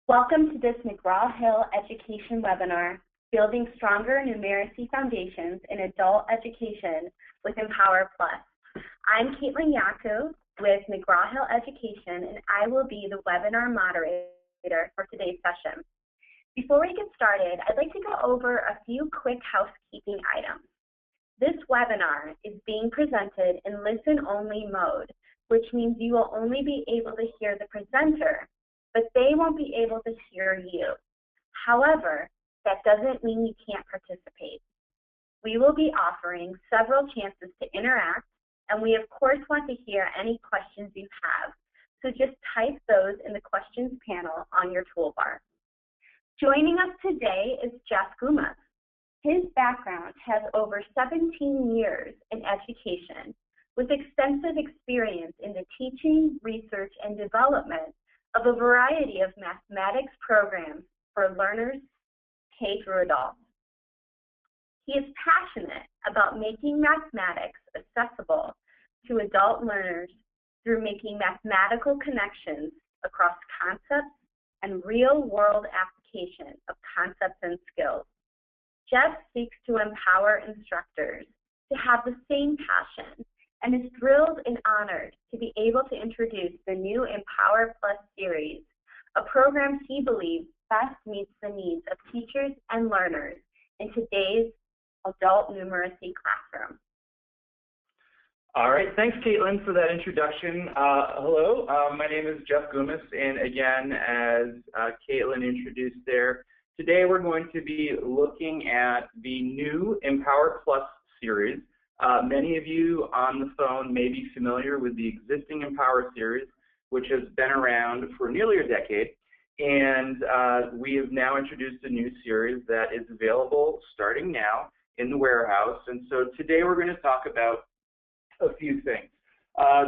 Welcome to this McGraw-Hill Education webinar, Building Stronger Numeracy Foundations in Adult Education with Empower Plus. I'm Caitlin Yaku with McGraw-Hill Education, and I will be the webinar moderator for today's session. Before we get started, I'd like to go over a few quick housekeeping items. This webinar is being presented in listen-only mode, which means you will only be able to hear the presenter, but they won't be able to hear you. However, that doesn't mean you can't participate. We will be offering several chances to interact, and we of course want to hear any questions you have. So just type those in the questions panel on your toolbar. Joining us today is Jeff Gumas. His background has over 17 years in education, with extensive experience in the teaching, research, and development of a variety of mathematics programs for learners K through adults. He is passionate about making mathematics accessible to adult learners through making mathematical connections across concepts and real-world application of concepts and skills. Jeff seeks to empower instructors to have the same passion and is thrilled and honored to be able to introduce the new Empower Plus series, a program he believes best meets the needs of teachers and learners in today's adult numeracy classroom. All right, thanks Caitlin for that introduction. Hello, my name is Jeff Gumas, and again, as Caitlin introduced there, today we're going to be looking at the new Empower Plus series. Many of you on the phone may be familiar with the existing Empower series, which has been around for nearly a decade, and we have now introduced a new series that is available starting now in the warehouse. And so today we're going to talk about a few things.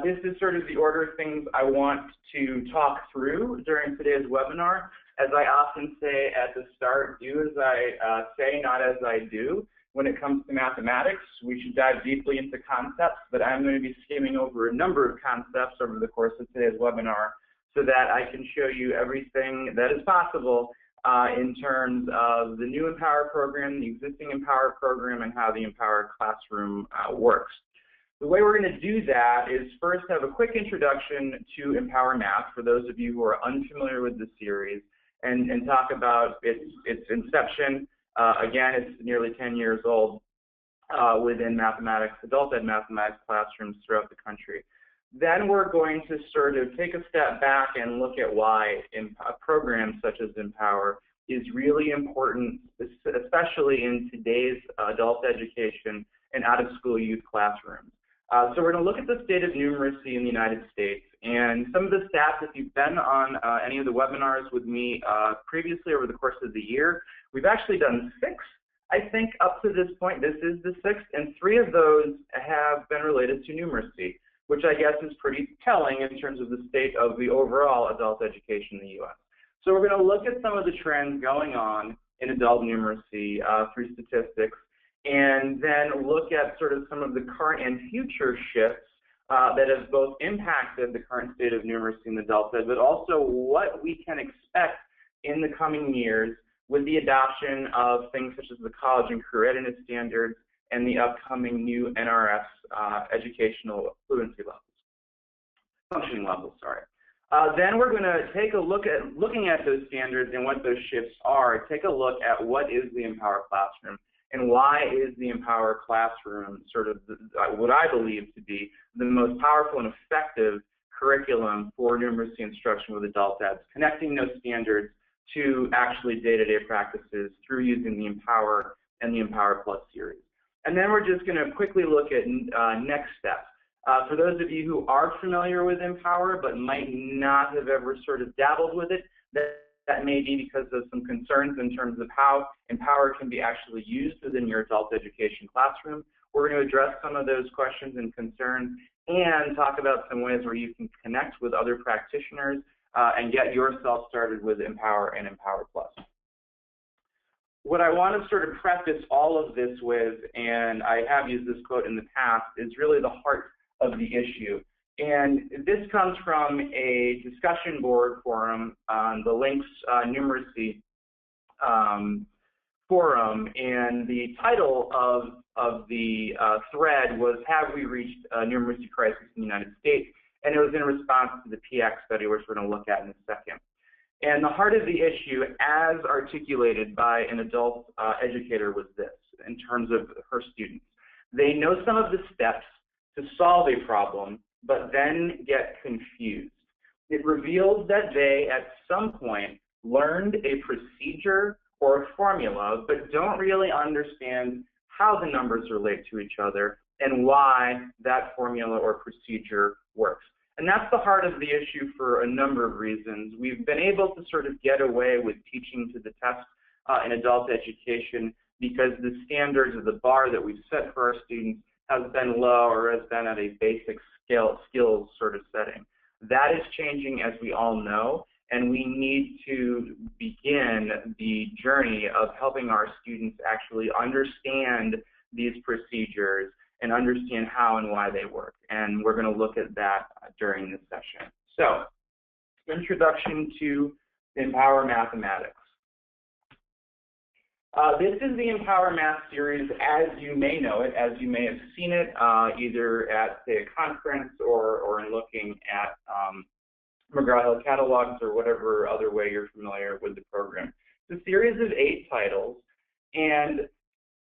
This is sort of the order of things I want to talk through during today's webinar. As I often say at the start, do as I say, not as I do. When it comes to mathematics, we should dive deeply into concepts, but I'm going to be skimming over a number of concepts over the course of today's webinar so that I can show you everything that is possible in terms of the new Empower program, the existing Empower program, and how the Empower classroom works. The way we're going to do that is first have a quick introduction to Empower Math for those of you who are unfamiliar with the series, and talk about its inception. Again, it's nearly 10 years old within mathematics, adult ed mathematics classrooms throughout the country. Then we're going to sort of take a step back and look at why a program such as Empower is really important, especially in today's adult education and out-of-school youth classrooms. So we're going to look at the state of numeracy in the United States, and some of the stats, if you've been on any of the webinars with me previously over the course of the year, we've actually done 6, I think, up to this point. This is the 6th, and 3 of those have been related to numeracy, which I guess is pretty telling in terms of the state of the overall adult education in the U.S. So we're going to look at some of the trends going on in adult numeracy through statistics, and then look at sort of some of the current and future shifts that have both impacted the current state of numeracy in adult ed, but also what we can expect in the coming years with the adoption of things such as the college and career readiness standards and the upcoming new NRS educational fluency levels, functioning levels, sorry. Then we're going to take a look at looking at those standards and what those shifts are, take a look at what is the Empower Classroom and why is the Empower Classroom sort of what I believe to be the most powerful and effective curriculum for numeracy instruction with adult eds, connecting those standards to actually day-to-day practices through using the Empower and the Empower Plus series. And then we're just going to quickly look at next steps. For those of you who are familiar with Empower but might not have ever sort of dabbled with it, that may be because of some concerns in terms of how Empower can be actually used within your adult education classroom. We're going to address some of those questions and concerns and talk about some ways where you can connect with other practitioners and get yourself started with Empower and Empower Plus. What I want to sort of preface all of this with, and I have used this quote in the past, is really the heart of the issue. And this comes from a discussion board forum on the Links Numeracy forum, and the title of the thread was "Have We Reached a Numeracy Crisis in the United States?" And it was in response to the PIAAC study, which we're going to look at in a second. And the heart of the issue, as articulated by an adult educator, was this, in terms of her students. They know some of the steps to solve a problem, but then get confused. It reveals that they, at some point, learned a procedure or a formula, but don't really understand how the numbers relate to each other and why that formula or procedure works. And that's the heart of the issue for a number of reasons. We've been able to sort of get away with teaching to the test in adult education because the standards of the bar that we've set for our students has been low or has been at a basic skills sort of setting. That is changing, as we all know, and we need to begin the journey of helping our students actually understand these procedures and understand how and why they work. And we're going to look at that during this session. So, introduction to Empower Mathematics. This is the Empower Math series as you may know it, as you may have seen it, either at, say, a conference or in looking at McGraw-Hill catalogs or whatever other way you're familiar with the program. It's a series of 8 titles, and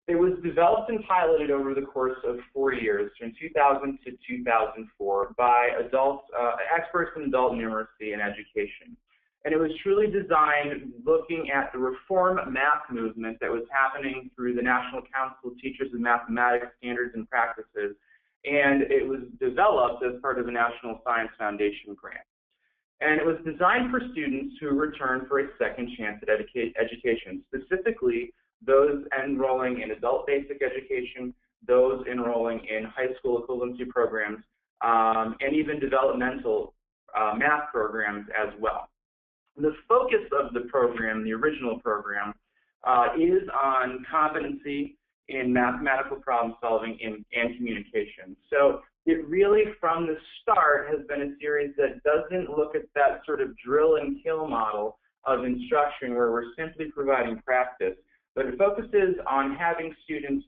it was developed and piloted over the course of 4 years, from 2000 to 2004, by experts in adult numeracy and education. And it was truly designed looking at the reform math movement that was happening through the National Council of Teachers of Mathematics Standards and Practices, and it was developed as part of the National Science Foundation grant. And it was designed for students who return for a second chance at education, specifically those enrolling in adult basic education, those enrolling in high school equivalency programs, and even developmental math programs as well. The focus of the program, the original program, is on competency in mathematical problem solving and communication. So it really, from the start, has been a series that doesn't look at that sort of drill and kill model of instruction where we're simply providing practice, but it focuses on having students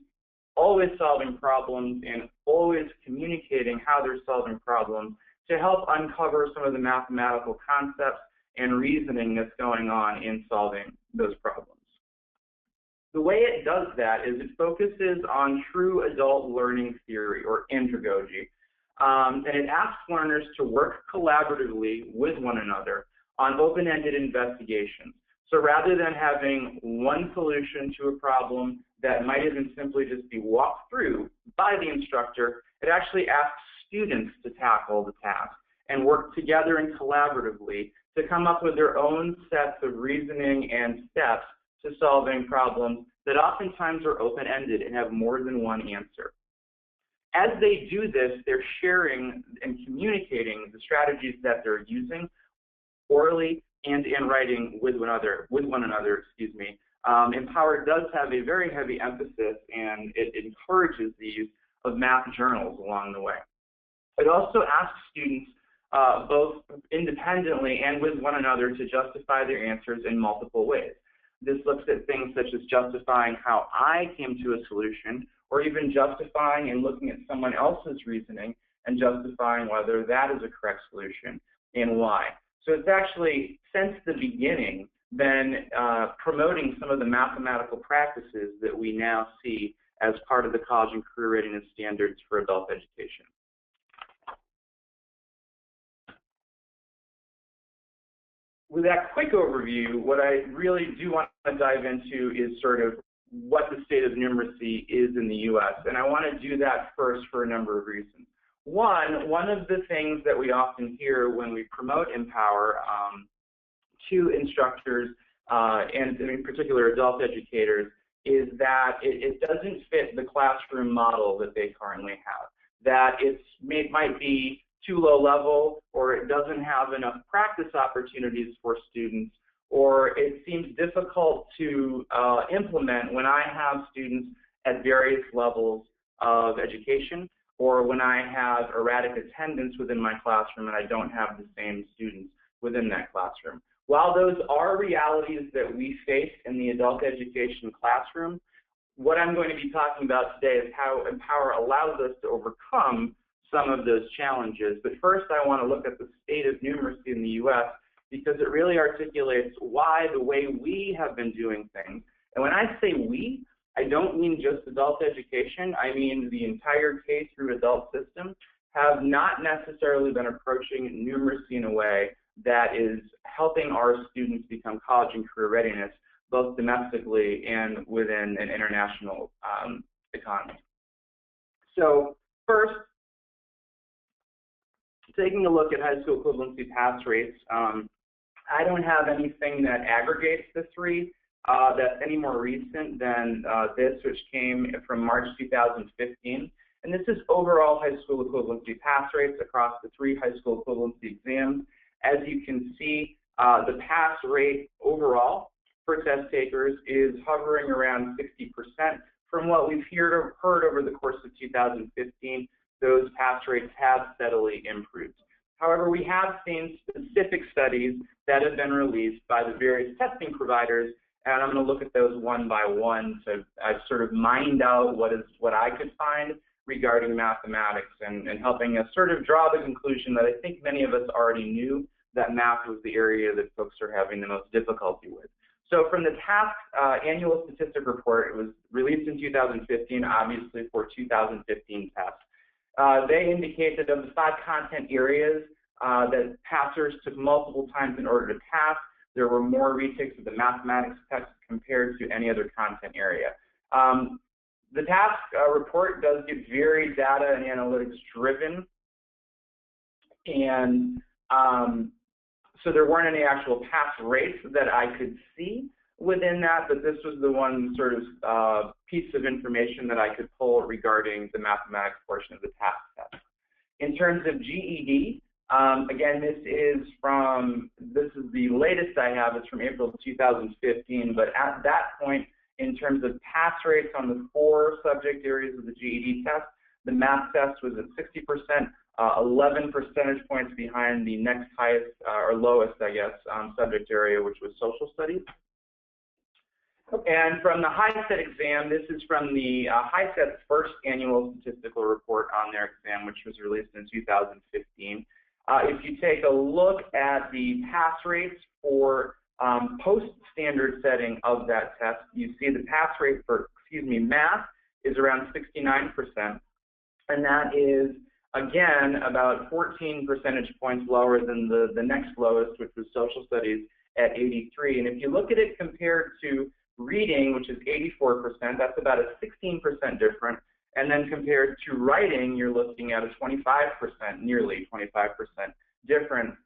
always solving problems and always communicating how they're solving problems to help uncover some of the mathematical concepts and reasoning that's going on in solving those problems. The way it does that is it focuses on true adult learning theory, or andragogy, and it asks learners to work collaboratively with one another on open-ended investigations. So rather than having one solution to a problem that might even simply just be walked through by the instructor, it actually asks students to tackle the task and work together and collaboratively to come up with their own sets of reasoning and steps to solving problems that oftentimes are open-ended and have more than one answer. As they do this, they're sharing and communicating the strategies that they're using orally and in writing with one another. Empower does have a very heavy emphasis, and it encourages the use of math journals along the way. It also asks students both independently and with one another to justify their answers in multiple ways. This looks at things such as justifying how I came to a solution, or even justifying and looking at someone else's reasoning and justifying whether that is a correct solution and why. So it's actually, since the beginning, been promoting some of the mathematical practices that we now see as part of the college and career readiness standards for adult education. With that quick overview, what I really do want to dive into is sort of what the state of numeracy is in the U.S., and I want to do that first for a number of reasons. One of the things that we often hear when we promote Empower to instructors and in particular adult educators is that it doesn't fit the classroom model that they currently have, that it might be too low level, or it doesn't have enough practice opportunities for students, or it seems difficult to implement when I have students at various levels of education, or when I have erratic attendance within my classroom and I don't have the same students within that classroom. While those are realities that we face in the adult education classroom, what I'm going to be talking about today is how Empower allows us to overcome some of those challenges. But first, I want to look at the state of numeracy in the U.S. because it really articulates why the way we have been doing things. And when I say we, I don't mean just adult education. I mean the entire K through adult system have not necessarily been approaching numeracy in a way that is helping our students become college and career readiness, both domestically and within an international economy. So first, taking a look at high school equivalency pass rates, I don't have anything that aggregates the three that's any more recent than this, which came from March 2015. And this is overall high school equivalency pass rates across the three high school equivalency exams. As you can see, the pass rate overall for test takers is hovering around 60%. From what we've heard over the course of 2015, those pass rates have steadily improved. However, we have seen specific studies that have been released by the various testing providers, and I'm going to look at those one by one. So I've sort of mined out what I could find regarding mathematics and helping us sort of draw the conclusion that I think many of us already knew, that math was the area that folks are having the most difficulty with. So from the TASC annual statistic report, it was released in 2015, obviously for 2015 tests. They indicate that of the 5 content areas that passers took multiple times in order to pass, there were more retakes of the mathematics test compared to any other content area. The TASC report does get very data and analytics driven, and so there weren't any actual pass rates that I could see within that, but this was the one sort of piece of information that I could pull regarding the mathematics portion of the TASC test. In terms of GED, again, this is the latest I have. It's from April of 2015, but at that point, in terms of pass rates on the 4 subject areas of the GED test, the math test was at 60%, 11 percentage points behind the next highest, or lowest, I guess, subject area, which was social studies. And from the HiSET exam, this is from the HiSET's first annual statistical report on their exam, which was released in 2015. If you take a look at the pass rates for post-standard setting of that test, you see the pass rate for, math is around 69%, and that is, again, about 14 percentage points lower than the next lowest, which was social studies at 83. And if you look at it compared to reading, which is 84%, that's about a 16% difference. And then compared to writing, you're looking at a 25%, nearly 25% difference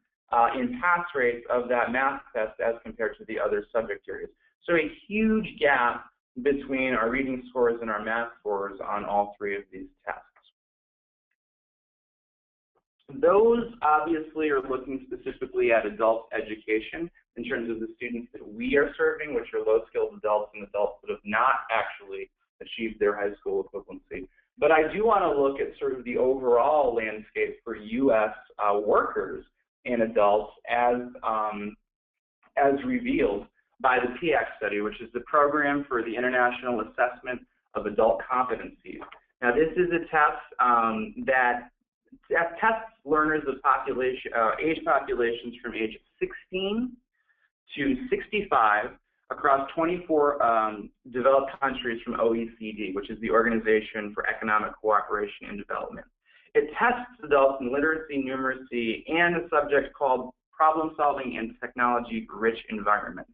in pass rates of that math test as compared to the other subject areas. So a huge gap between our reading scores and our math scores on all 3 of these tests. Those obviously are looking specifically at adult education in terms of the students that we are serving, which are low-skilled adults and adults that have not actually achieved their high school equivalency. But I do want to look at sort of the overall landscape for U.S. Workers and adults as revealed by the PIAAC study, which is the Program for the International Assessment of Adult Competencies. Now, this is a test that tests learners of age populations from age 16 to 65 across 24 developed countries from OECD, which is the Organization for Economic Cooperation and Development. It tests adults in literacy, numeracy, and a subject called problem-solving in technology-rich environments.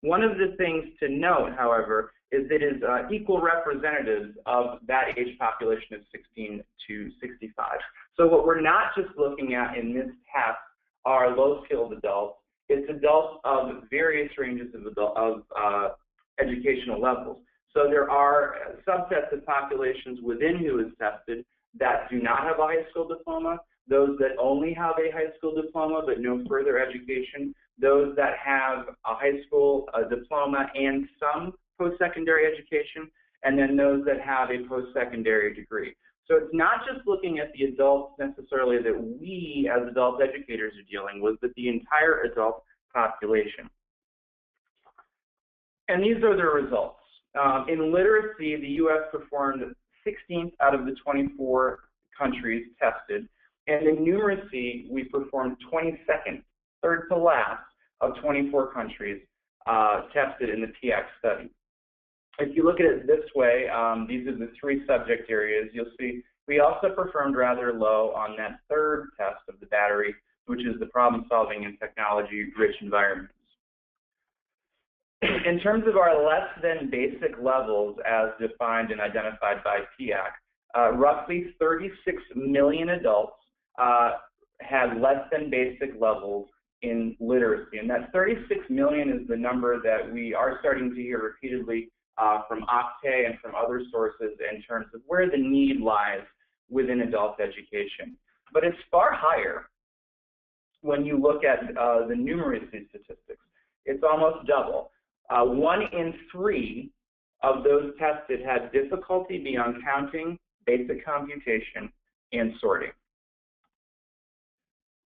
One of the things to note, however, is it is equal representatives of that age population of 16 to 65. So what we're not just looking at in this test are low-skilled adults. It's adults of various ranges of educational levels. So there are subsets of populations within who is tested that do not have a high school diploma, those that only have a high school diploma but no further education, those that have a high school diploma and some post-secondary education, and then those that have a post-secondary degree. So it's not just looking at the adults necessarily that we as adult educators are dealing with, but the entire adult population. And these are the results. In literacy, the U.S. performed 16th out of the 24 countries tested. And in numeracy, we performed 22nd, third to last, of 24 countries tested in the PIAAC study. If you look at it this way, these are the three subject areas. You'll see we also performed rather low on that third test of the battery, which is the problem-solving in technology-rich environments. In terms of our less than basic levels as defined and identified by PIAAC, roughly 36 million adults had less than basic levels in literacy. And that 36 million is the number that we are starting to hear repeatedly from Octave and from other sources in terms of where the need lies within adult education. But it's far higher when you look at the numeracy statistics. It's almost double. 1 in 3 of those tested had difficulty beyond counting, basic computation, and sorting.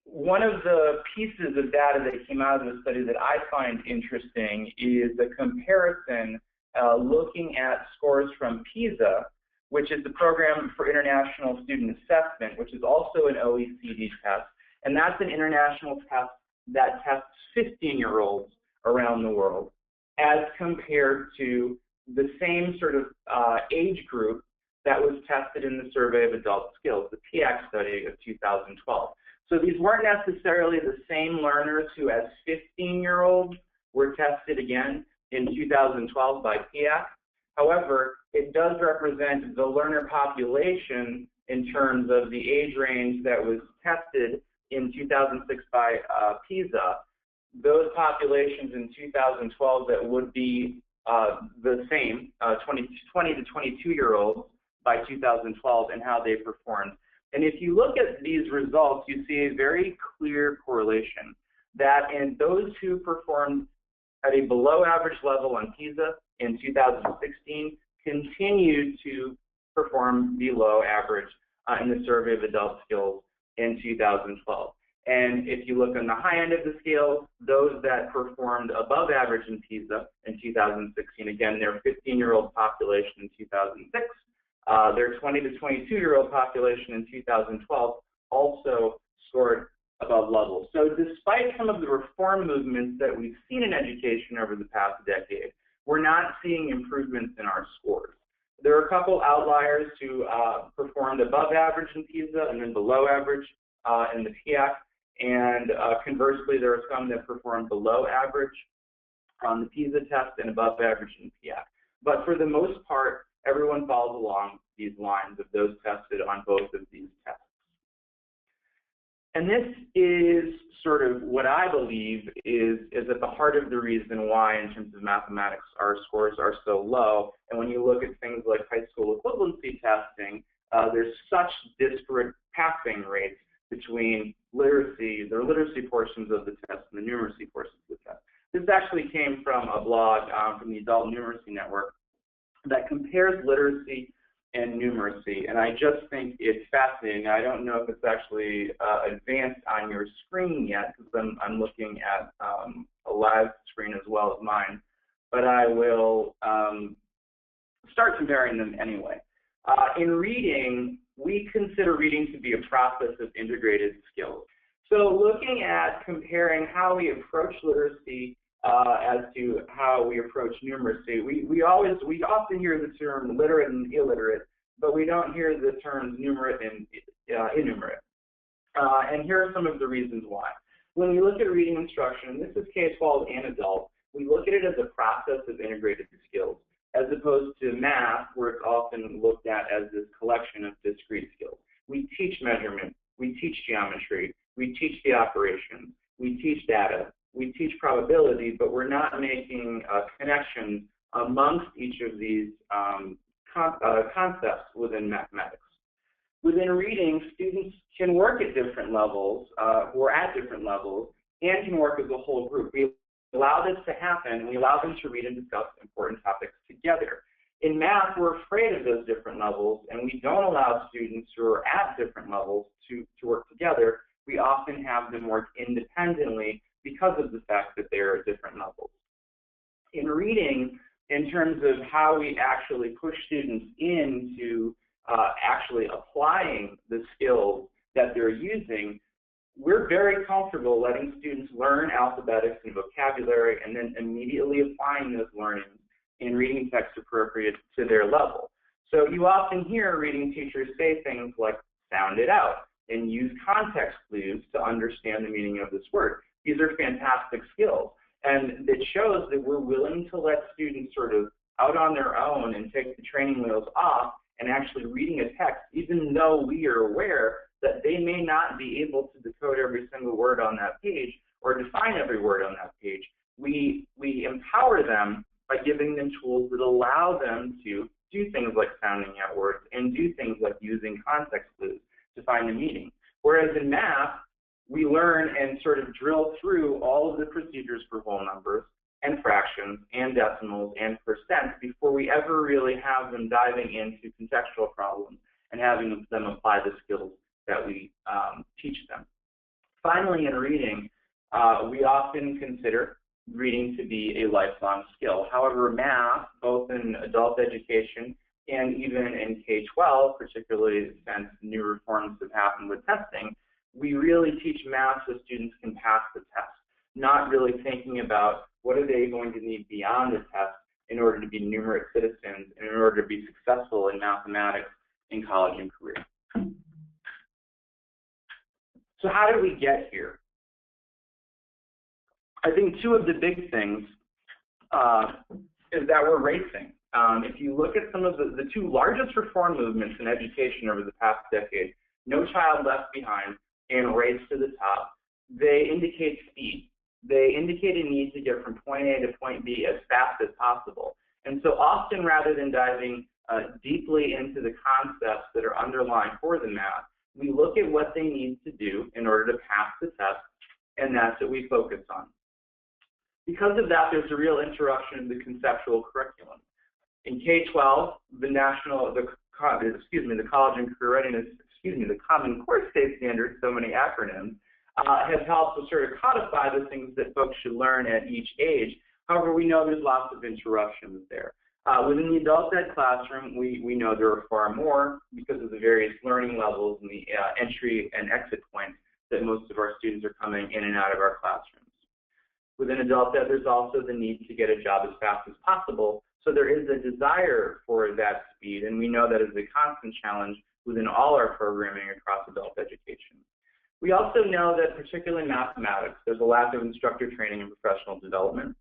One of the pieces of data that came out of the study that I find interesting is a comparison looking at scores from PISA, which is the Program for International Student Assessment, which is also an OECD test. And that's an international test that tests 15-year-olds around the world, as compared to the same sort of age group that was tested in the Survey of Adult Skills, the PIAAC study of 2012. So these weren't necessarily the same learners who, as 15-year-olds, were tested again in 2012 by PIAAC. However, it does represent the learner population in terms of the age range that was tested in 2006 by PISA. Those populations in 2012 that would be the same, 20 to 22-year-olds by 2012, and how they performed. And if you look at these results, you see a very clear correlation that in those who performed at a below average level on PISA in 2016 continued to perform below average in the Survey of Adult Skills in 2012. And if you look on the high end of the scale, those that performed above average in PISA in 2016, again, their 15-year-old population in 2006, their 20 to 22-year-old population in 2012 also scored above levels. So despite some of the reform movements that we've seen in education over the past decade, we're not seeing improvements in our scores. There are a couple outliers who performed above average in PISA and then below average in the PIAAC. And conversely, there are some that performed below average on the PISA test and above average in PIAAC. But for the most part, everyone follows along these lines of those tested on both of these tests. And this is sort of what I believe is at the heart of the reason why, in terms of mathematics, our scores are so low. And when you look at things like high school equivalency testing, there's such disparate passing rates between literacy portions of the test and the numeracy portions of the test. This actually came from a blog from the Adult Numeracy Network that compares literacy and numeracy, and I just think it's fascinating. I don't know if it's actually advanced on your screen yet, because I'm looking at a live screen as well as mine, but I will start comparing them anyway. In reading, we consider reading to be a process of integrated skills. So looking at comparing how we approach literacy as to how we approach numeracy, we often hear the term literate and illiterate, but we don't hear the terms numerate and innumerate. And here are some of the reasons why. When we look at reading instruction, this is K-12 and adult, we look at it as a process of integrated skills, as opposed to math, where it's often looked at as this collection of discrete skills. We teach measurement, we teach geometry, we teach the operations, we teach data, we teach probability, but we're not making connections amongst each of these concepts within mathematics. Within reading, students can work at different levels, or at different levels, and can work as a whole group. We allow this to happen, and we allow them to read and discuss important topics together. In math, we're afraid of those different levels, and we don't allow students who are at different levels to work together. We often have them work independently because of the fact that they're at different levels. In reading, in terms of how we actually push students into actually applying the skills that they're using, we're very comfortable letting students learn alphabetics and vocabulary and then immediately applying those learnings in reading text appropriate to their level. So you often hear reading teachers say things like sound it out and use context clues to understand the meaning of this word. These are fantastic skills, and it shows that we're willing to let students sort of out on their own and take the training wheels off and actually reading a text, even though we are aware that they may not be able to decode every single word on that page or define every word on that page. We empower them by giving them tools that allow them to do things like sounding out words and do things like using context clues to find the meaning. Whereas in math, we learn and sort of drill through all of the procedures for whole numbers and fractions and decimals and percents before we ever really have them diving into conceptual problems and having them apply the skills that we teach them. Finally, in reading, we often consider reading to be a lifelong skill. However, math, both in adult education and even in K-12, particularly since new reforms have happened with testing, we really teach math so students can pass the test, not really thinking about what are they going to need beyond the test in order to be numerate citizens and in order to be successful in mathematics in college and career. So how did we get here? I think two of the big things is that we're racing. If you look at some of the two largest reform movements in education over the past decade, No Child Left Behind and Race to the Top, they indicate speed. They indicate a need to get from point A to point B as fast as possible. And so often, rather than diving deeply into the concepts that are underlying for the math, we look at what they need to do in order to pass the test, and that's what we focus on. Because of that, there's a real interruption of the conceptual curriculum. In K-12, the College and Career Readiness, the Common Core State Standards, so many acronyms, have helped to sort of codify the things that folks should learn at each age. However, we know there's lots of interruptions there. Within the adult ed classroom, we know there are far more because of the various learning levels and the entry and exit points that most of our students are coming in and out of our classrooms. Within adult ed, there's also the need to get a job as fast as possible. So there is a desire for that speed, and we know that is a constant challenge within all our programming across adult education. We also know that particularly in mathematics, there's a lack of instructor training and professional development.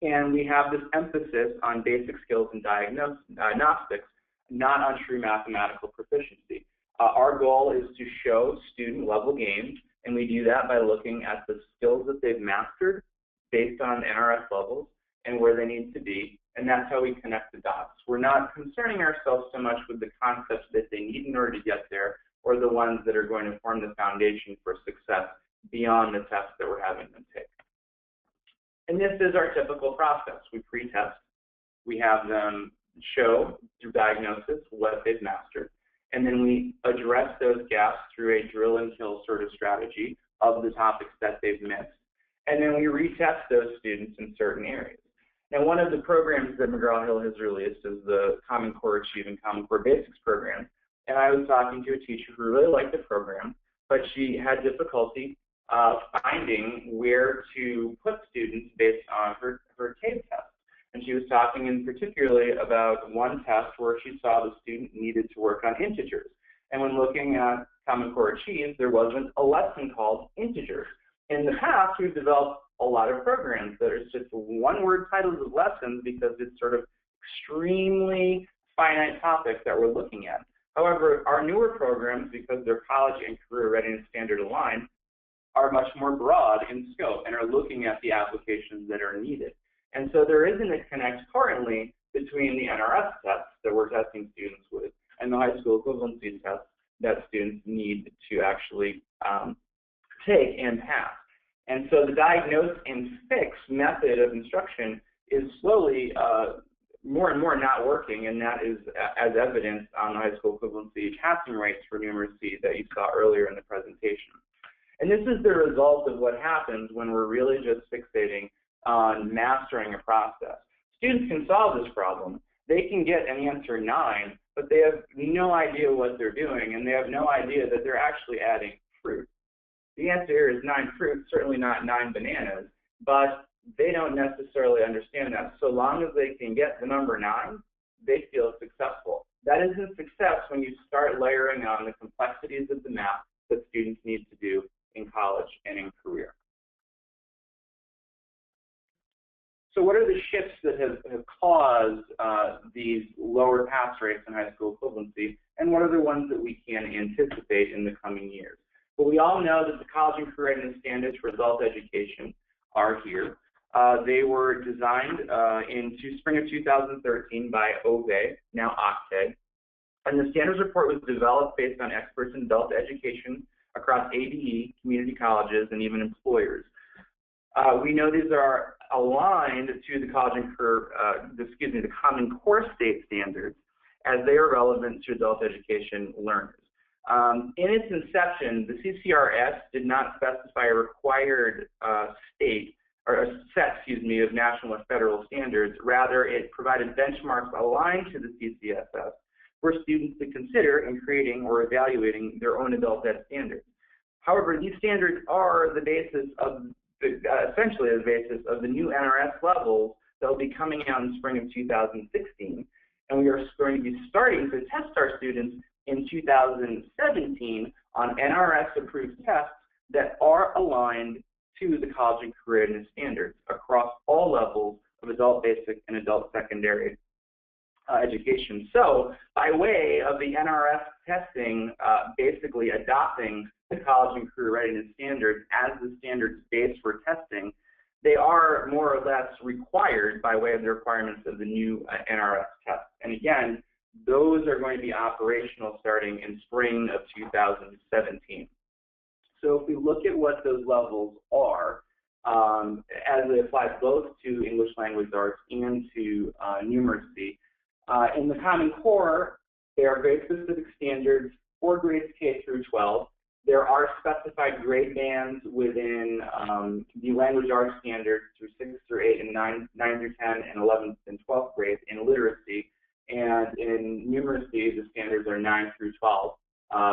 And we have this emphasis on basic skills and diagnostics, not on true mathematical proficiency. Our goal is to show student level gains, and we do that by looking at the skills that they've mastered based on NRS levels and where they need to be, and that's how we connect the dots. We're not concerning ourselves so much with the concepts that they need in order to get there, or the ones that are going to form the foundation for success beyond the tests that we're having them take. And this is our typical process. We pre-test, we have them show through diagnosis what they've mastered, and then we address those gaps through a drill and kill sort of strategy of the topics that they've missed. And then we retest those students in certain areas. Now, one of the programs that McGraw-Hill has released is the Common Core Achieve and Common Core Basics program. And I was talking to a teacher who really liked the program, but she had difficulty finding where to put students based on her CAVE test. And she was talking in particularly about one test where she saw the student needed to work on integers. And when looking at Common Core Achieve, there wasn't a lesson called integers. In the past, we've developed a lot of programs that are just one-word titles of lessons because it's sort of extremely finite topics that we're looking at. However, our newer programs, because they're college and career readiness standard aligned, are much more broad in scope and are looking at the applications that are needed. And so there isn't a connect currently between the NRS tests that we're testing students with and the high school equivalency tests that students need to actually take and pass. And so the diagnose and fix method of instruction is slowly more and more not working, and that is as evidenced on the high school equivalency passing rates for numeracy that you saw earlier in the presentation. And this is the result of what happens when we're really just fixating on mastering a process. Students can solve this problem. They can get an answer 9, but they have no idea what they're doing, and they have no idea that they're actually adding fruit. The answer here is 9 fruit, certainly not 9 bananas, but they don't necessarily understand that. So long as they can get the number 9, they feel successful. That isn't success when you start layering on the complexities of the math that students need to do in college and in career. So what are the shifts that have caused these lower pass rates in high school equivalency, and what are the ones that we can anticipate in the coming years? Well, we all know that the college and career readiness standards for adult education are here. They were designed in spring of 2013 by OVE, now OCTAE, and the standards report was developed based on experts in adult education across ABE, community colleges, and even employers. We know these are aligned to the college and career, the Common Core state standards, as they are relevant to adult education learners. In its inception, the CCRS did not specify a required state or a set, of national or federal standards. Rather, it provided benchmarks aligned to the CCSS for students to consider in creating or evaluating their own adult ed standards. However, these standards are the basis of essentially the basis of the new NRS levels that will be coming out in spring of 2016, and we are going to be starting to test our students in 2017 on NRS-approved tests that are aligned to the college and career readiness standards across all levels of adult basic and adult secondary education. So, by way of the NRS testing, basically adopting the college and career readiness standards as the standards base for testing, they are more or less required by way of the requirements of the new NRS test. And again, those are going to be operational starting in spring of 2017. So if we look at what those levels are, as they apply both to English language arts and to numeracy, in the Common Core, there are grade-specific standards for grades K through 12. There are specified grade bands within the language arts standards through 6 through 8 and 9 through 10 and 11th and 12th grades in literacy. And in numeracy, the standards are 9 through 12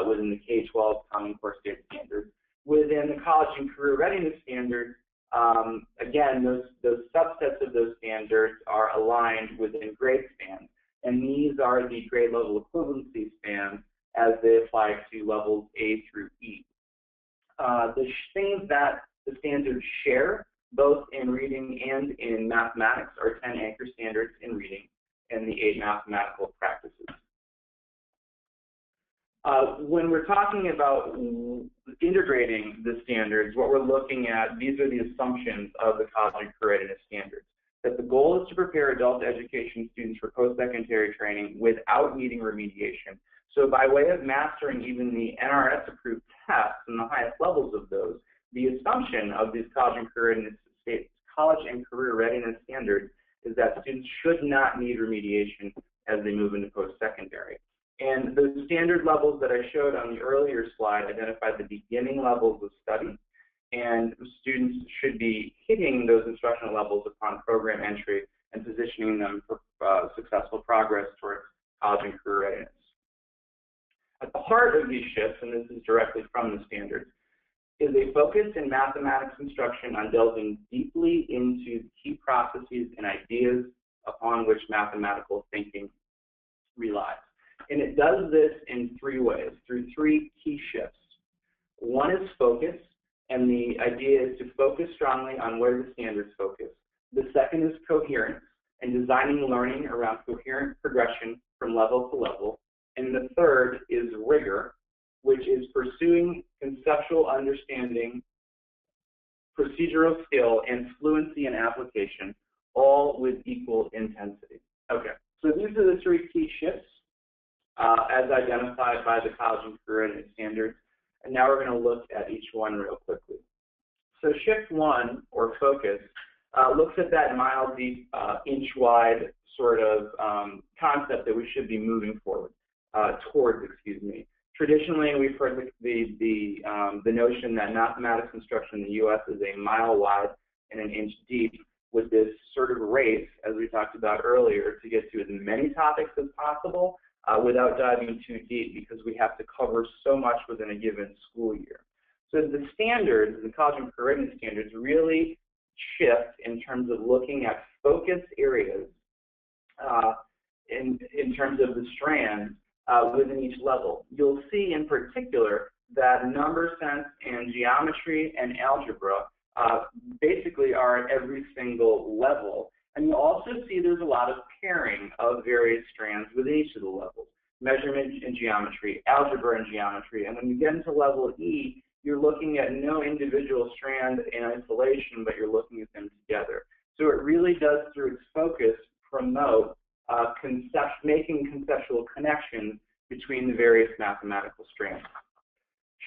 within the K-12 Common Core state standards. Within the college and career readiness standards, again, those subsets of those standards are aligned within grade spans. And these are the grade level equivalency spans as they apply to levels A through E. The things that the standards share, both in reading and in mathematics, are 10 anchor standards in reading and the 8 mathematical practices. When we're talking about integrating the standards, what we're looking at, these are the assumptions of the college and career readiness standards. That the goal is to prepare adult education students for post-secondary training without needing remediation. So by way of mastering even the NRS-approved tests and the highest levels of those, the assumption of these college and career readiness standards is that students should not need remediation as they move into post-secondary. And the standard levels that I showed on the earlier slide identified the beginning levels of study, and students should be hitting those instructional levels upon program entry and positioning them for successful progress towards college and career readiness. At the heart of these shifts, and this is directly from the standards, is a focus in mathematics instruction on delving deeply into key processes and ideas upon which mathematical thinking relies. And it does this in 3 ways, through 3 key shifts. One is focus, and the idea is to focus strongly on where the standards focus. The second is coherence, and designing learning around coherent progression from level to level. And the third is rigor, which is pursuing conceptual understanding, procedural skill, and fluency in application, all with equal intensity. Okay, so these are the 3 key shifts as identified by the college and career readiness standards. And now we're going to look at each one real quickly. So shift 1, or focus, looks at that mile deep, inch wide sort of concept that we should be moving forward towards. Traditionally, we've heard the notion that mathematics instruction in the U.S. is a mile wide and an inch deep, with this sort of race, as we talked about earlier, to get to as many topics as possible without diving too deep, because we have to cover so much within a given school year. So the standards, the college and career readiness standards, really shift in terms of looking at focus areas in terms of the strands within each level. You'll see in particular that number sense and geometry and algebra basically are at every single level. And you'll also see there's a lot of pairing of various strands within each of the levels. Measurement and geometry, algebra and geometry, and when you get into level E, you're looking at no individual strand in isolation, but you're looking at them together. So it really does, through its focus, promote making conceptual connections between the various mathematical strands.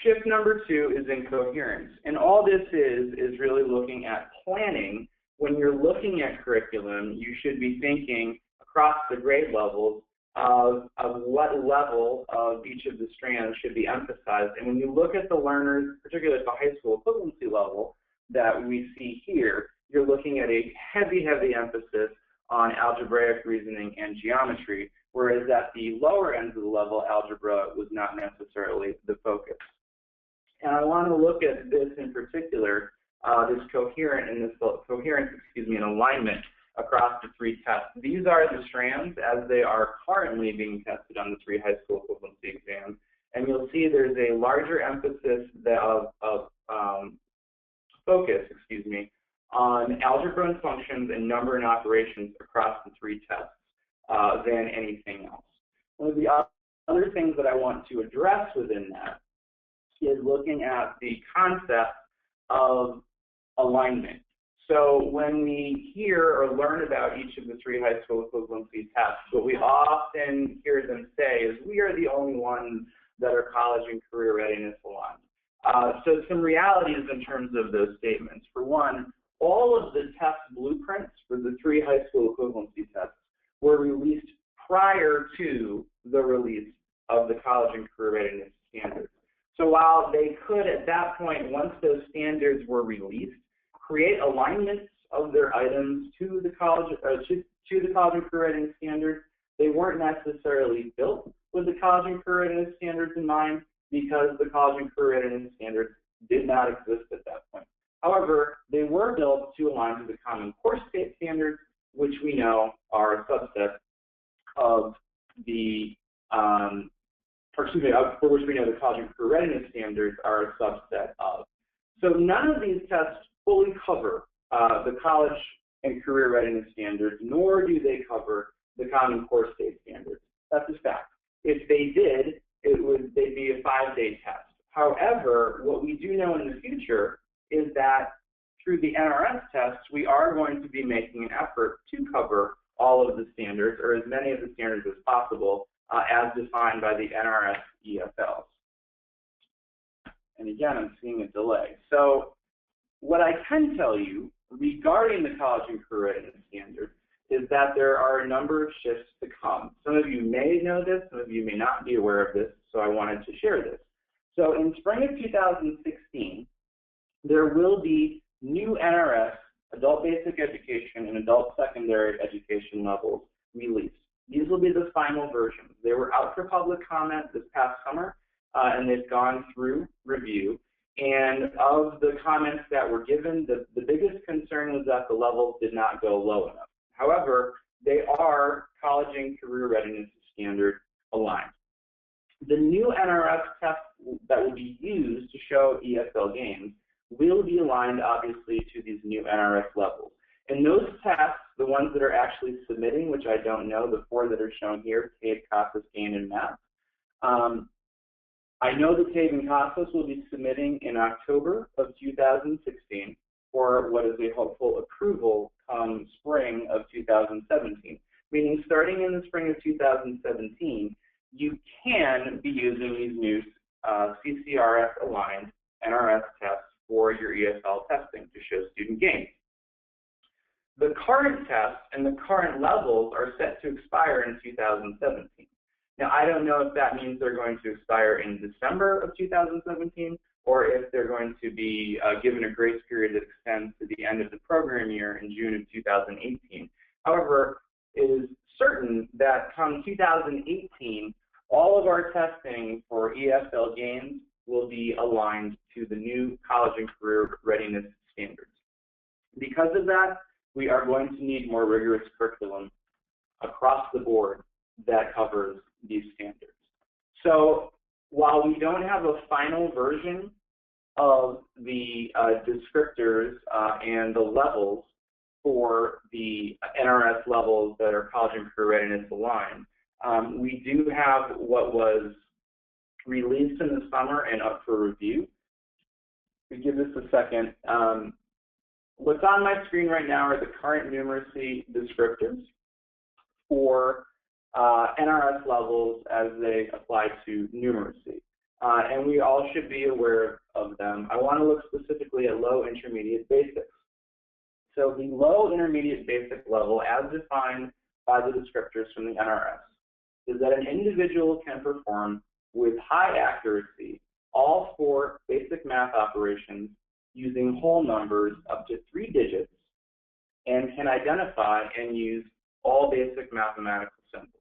Shift number 2 is incoherence. And all this is really looking at planning. When you're looking at curriculum, you should be thinking across the grade levels of what level of each of the strands should be emphasized. And when you look at the learners, particularly at the high school equivalency level that we see here, you're looking at a heavy, heavy emphasis on algebraic reasoning and geometry, whereas at the lower ends of the level, algebra was not necessarily the focus. And I want to look at this in particular, this coherence and alignment across the 3 tests. These are the strands as they are currently being tested on the 3 high school equivalency exams. And you'll see there's a larger emphasis of focus, on algebra and functions and number and operations across the 3 tests than anything else. One of the other things that I want to address within that is looking at the concept of alignment. So when we hear or learn about each of the 3 high school equivalency tests, what we often hear them say is, we are the only ones that are college and career readiness aligned. So some realities in terms of those statements. For one, all of the test blueprints for the 3 high school equivalency tests were released prior to the release of the college and career readiness standards. So while they could, at that point, once those standards were released, create alignments of their items to the college and career readiness standards, they weren't necessarily built with the college and career readiness standards in mind, because the college and career readiness standards did not exist at that point. However, they were built to align to the Common Core State standards, which we know are a subset of the for which we know the college and career readiness standards are a subset of. So none of these tests fully cover the college and career readiness standards, nor do they cover the Common Core State standards. That's a fact. If they did, they'd be a 5-day test. However, what we do know in the future is that through the NRS tests, we are going to be making an effort to cover all of the standards, or as many of the standards as possible, as defined by the NRS EFLs. And again, I'm seeing a delay. So what I can tell you regarding the college and career readiness standards is that there are a number of shifts to come. Some of you may know this, some of you may not be aware of this, so I wanted to share this. So in spring of 2016, there will be new NRS, adult basic education, and adult secondary education levels released. These will be the final versions. They were out for public comment this past summer, and they've gone through review. And of the comments that were given, the biggest concern was that the levels did not go low enough. However, they are college and career readiness standard aligned. The new NRS tests that will be used to show ESL gains will be aligned, obviously, to these new NRS levels. And those tests, the ones that are actually submitting, which I don't know, the 4 that are shown here, CAVE, CASAS, GAIN, and math. I know that CAVE and CASAS will be submitting in October of 2016 for what is a hopeful approval come spring of 2017. Meaning starting in the spring of 2017, you can be using these new CCRF-aligned NRS tests for your ESL testing to show student gains. The current tests and the current levels are set to expire in 2017. Now, I don't know if that means they're going to expire in December of 2017, or if they're going to be given a grace period that extends to the end of the program year in June of 2018. However, it is certain that come 2018, all of our testing for ESL gains will be aligned to the new college and career readiness standards. Because of that, we are going to need more rigorous curriculum across the board that covers these standards. So while we don't have a final version of the descriptors and the levels for the NRS levels that are college and career readiness aligned, we do have what was released in the summer and up for review. We give this a second. What's on my screen right now are the current numeracy descriptors for NRS levels as they apply to numeracy. And we all should be aware of them. I want to look specifically at low, intermediate, basics. So the low, intermediate, basic level, as defined by the descriptors from the NRS, is that an individual can perform with high accuracy all 4 basic math operations using whole numbers up to 3 digits and can identify and use all basic mathematical symbols.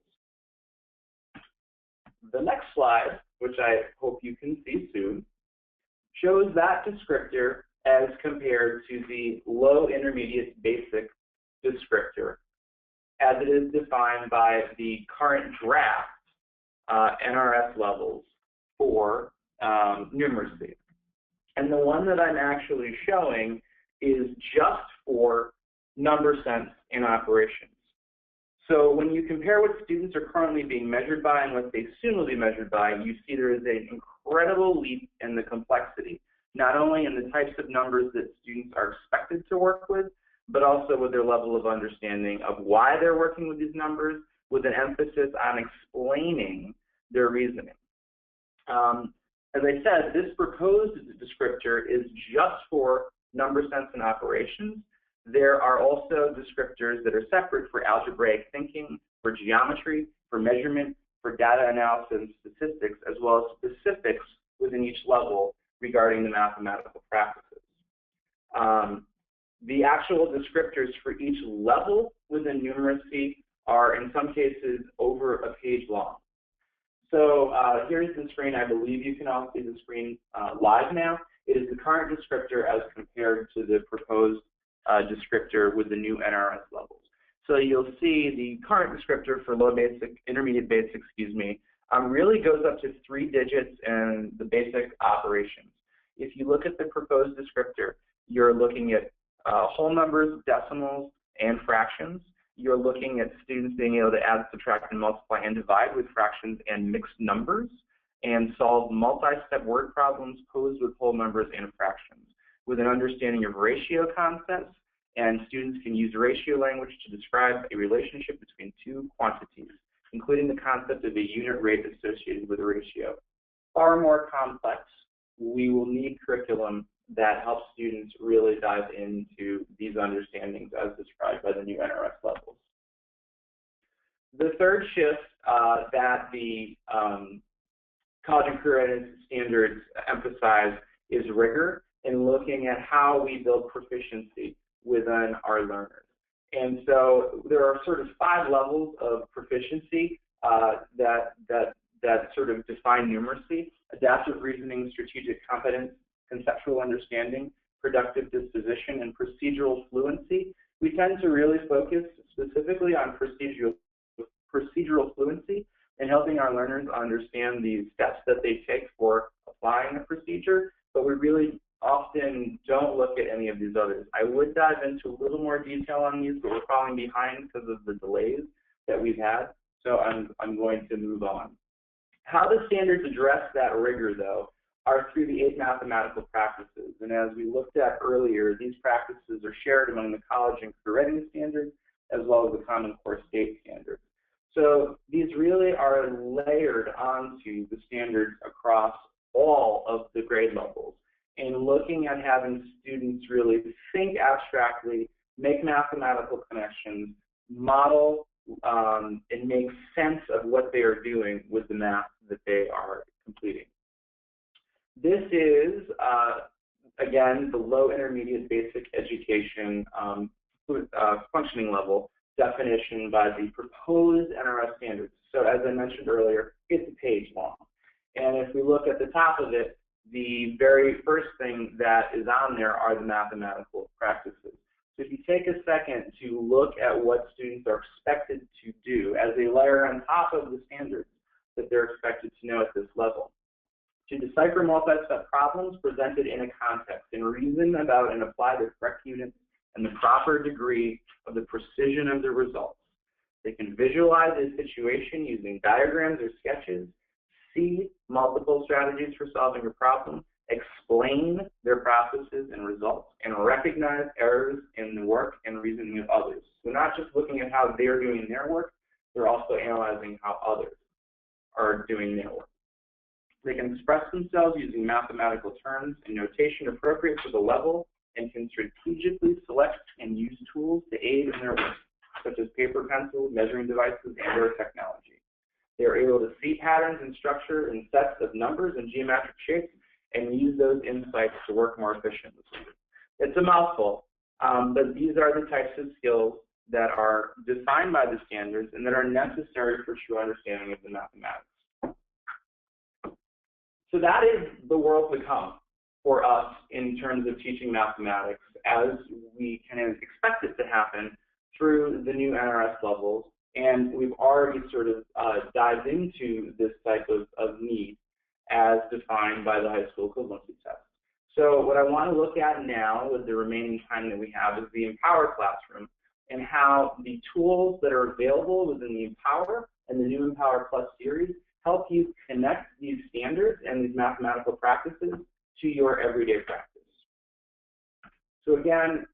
The next slide, which I hope you can see soon, shows that descriptor as compared to the low, intermediate, basic descriptor as it is defined by the current draft NRS levels for numeracy. And the one that I'm actually showing is just for number sense and operations. So when you compare what students are currently being measured by and what they soon will be measured by, you see there is an incredible leap in the complexity, not only in the types of numbers that students are expected to work with, but also with their level of understanding of why they're working with these numbers, with an emphasis on explaining their reasoning. As I said, this proposed descriptor is just for number sense and operations. There are also descriptors that are separate for algebraic thinking, for geometry, for measurement, for data analysis and statistics, as well as specifics within each level regarding the mathematical practices. The actual descriptors for each level within numeracy are, in some cases, over a page long. So here's the screen. I believe you can all see the screen live now. It is the current descriptor as compared to the proposed descriptor with the new NRS levels. So you'll see the current descriptor for low basic, intermediate basic, really goes up to 3 digits in the basic operations. If you look at the proposed descriptor, you're looking at whole numbers, decimals, and fractions. You're looking at students being able to add, subtract, and multiply and divide with fractions and mixed numbers, and solve multi-step word problems posed with whole numbers and fractions, with an understanding of ratio concepts, and students can use ratio language to describe a relationship between 2 quantities, including the concept of a unit rate associated with a ratio. Far more complex, we will need curriculum that helps students really dive into these understandings as described by the new NRS levels. The third shift that the college and career readiness standards emphasize is rigor in looking at how we build proficiency within our learners. And so there are sort of 5 levels of proficiency that sort of define numeracy: adaptive reasoning, strategic competence, conceptual understanding, productive disposition, and procedural fluency. We tend to really focus specifically on procedural fluency and helping our learners understand the steps that they take for applying a procedure, but we really often don't look at any of these others. I would dive into a little more detail on these, but we're falling behind because of the delays that we've had, so I'm going to move on. How the standards address that rigor, though, are through the 8 mathematical practices. And as we looked at earlier, these practices are shared among the college and career readiness standards as well as the Common Core state standards. So these really are layered onto the standards across all of the grade levels, and looking at having students really think abstractly, make mathematical connections, model, and make sense of what they are doing with the math that they are completing. This is, again, the low intermediate basic education functioning level definition by the proposed NRS standards. So as I mentioned earlier, it's a page long. And if we look at the top of it, the very first thing that is on there are the mathematical practices. So if you take a second to look at what students are expected to do as they layer on top of the standards that they're expected to know at this level. To decipher multi-step problems presented in a context and reason about and apply the correct units and the proper degree of the precision of the results. They can visualize a situation using diagrams or sketches, see multiple strategies for solving a problem, explain their processes and results, and recognize errors in the work and reasoning of others. So not just looking at how they're doing their work, they're also analyzing how others are doing their work. They can express themselves using mathematical terms and notation appropriate for the level and can strategically select and use tools to aid in their work, such as paper, pencil, measuring devices, and or technology. They are able to see patterns and structure in sets of numbers and geometric shapes and use those insights to work more efficiently. It's a mouthful, but these are the types of skills that are defined by the standards and that are necessary for true understanding of the mathematics. So that is the world to come for us in terms of teaching mathematics as we can expect it to happen through the new NRS levels. And we've already sort of dived into this type of need as defined by the high school equivalency test. So what I want to look at now with the remaining time that we have is the Empower classroom and how the tools that are available within the Empower and the new Empower Plus series help you connect these standards and these mathematical practices to your everyday practice. So again,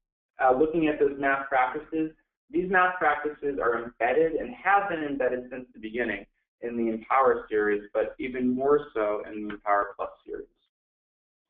looking at those math practices, these math practices are embedded and have been embedded since the beginning in the Empower series, but even more so in the Empower Plus series.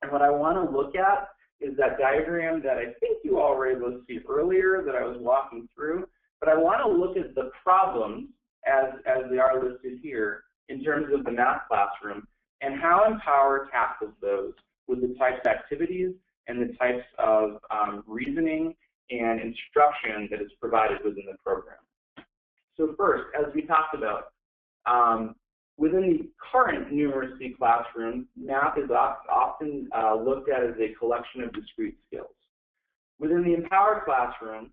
And what I want to look at is that diagram that I think you all were able to see earlier that I was walking through, but I want to look at the problems as they are listed here in terms of the math classroom and how Empower tackles those with the types of activities and the types of reasoning and instruction that is provided within the program. So first, as we talked about, within the current numeracy classroom, math is often looked at as a collection of discrete skills. Within the Empower classroom,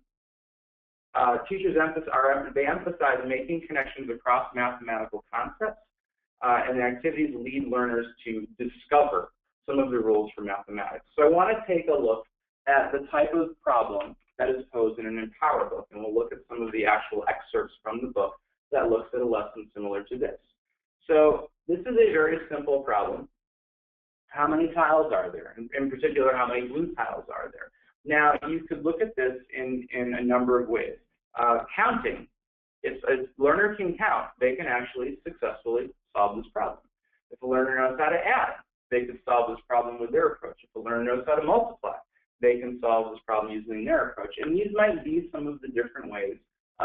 teachers emphasize making connections across mathematical concepts, and the activities lead learners to discover some of the rules for mathematics. So I want to take a look at the type of problem that is posed in an Empower book, and we'll look at some of the actual excerpts from the book that looks at a lesson similar to this. So this is a very simple problem. How many tiles are there? In particular, how many blue tiles are there? Now, you could look at this in a number of ways. Counting. If a learner can count, they can actually successfully solve this problem. If a learner knows how to add, they can solve this problem with their approach. If a learner knows how to multiply, they can solve this problem using their approach. And these might be some of the different ways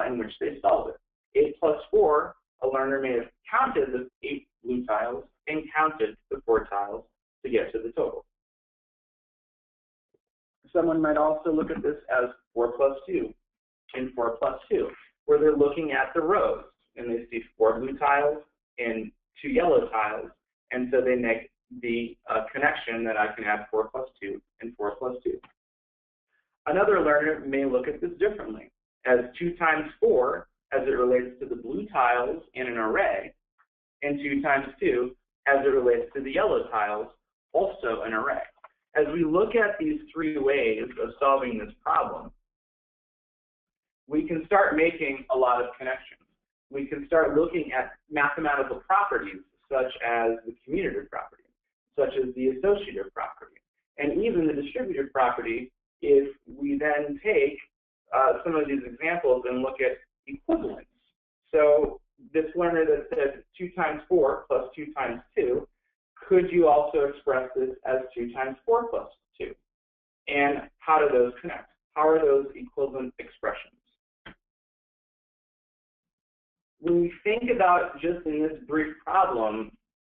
in which they solve it. 8 plus 4, a learner may have counted the 8 blue tiles and counted the 4 tiles to get to the total. Someone might also look at this as 4 plus 2 and 4 plus 2, where they're looking at the rows, and they see 4 blue tiles and 2 yellow tiles, and so they make the connection that I can add 4 plus 2 and 4 plus 2. Another learner may look at this differently, as 2 times 4 as it relates to the blue tiles in an array, and 2 times 2 as it relates to the yellow tiles, also an array. As we look at these 3 ways of solving this problem, we can start making a lot of connections. We can start looking at mathematical properties such as the commutative property, such as the associative property, and even the distributive property if we then take some of these examples and look at equivalence. So this learner that says 2 times 4 plus 2 times 2, could you also express this as 2 times 4 plus 2? And how do those connect? How are those equivalent expressions? When we think about just in this brief problem,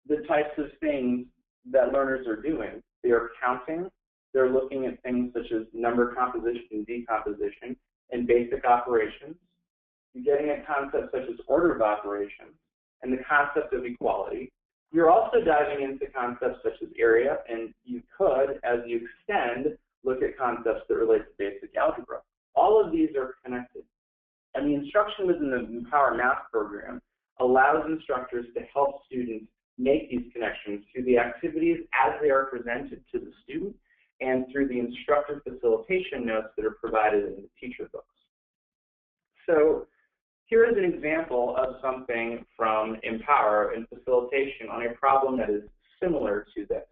the types of things that learners are doing, they are counting, they're looking at things such as number composition and decomposition and basic operations. You're getting at concepts such as order of operations and the concept of equality. You're also diving into concepts such as area, and you could, as you extend, look at concepts that relate to basic algebra. All of these are connected. And the instruction within the Empower Math program allows instructors to help students make these connections through the activities as they are presented to the student and through the instructor facilitation notes that are provided in the teacher books. So here is an example of something from Empower and facilitation on a problem that is similar to this.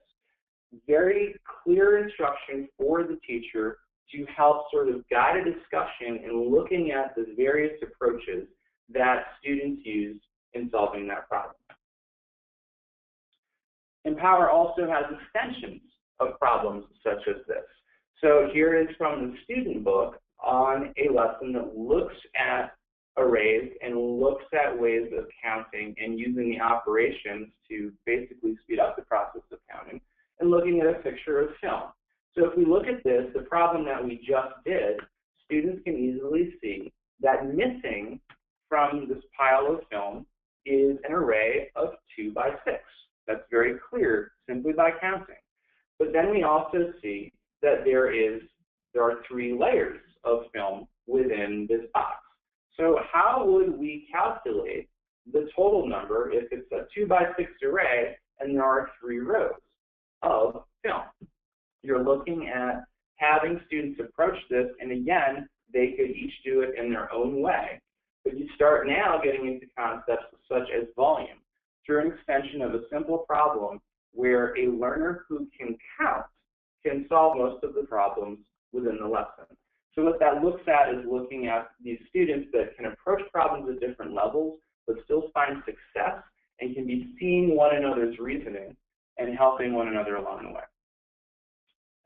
Very clear instruction for the teacher to help sort of guide a discussion in looking at the various approaches that students use in solving that problem. Empower also has extensions of problems such as this. So here is from the student book on a lesson that looks at arrays and looks at ways of counting and using the operations to basically speed up the process of counting and looking at a picture of film. So if we look at this, the problem that we just did, students can easily see that missing from this pile of film is an array of 2 by 6. That's very clear simply by counting. But then we also see that there are 3 layers of film within this box. So how would we calculate the total number if it's a 2 by 6 array and there are 3 rows of film? You're looking at having students approach this, and again, they could each do it in their own way. But you start now getting into concepts such as volume through an extension of a simple problem where a learner who can count can solve most of the problems within the lesson. So what that looks at is looking at these students that can approach problems at different levels, but still find success and can be seeing one another's reasoning and helping one another along the way.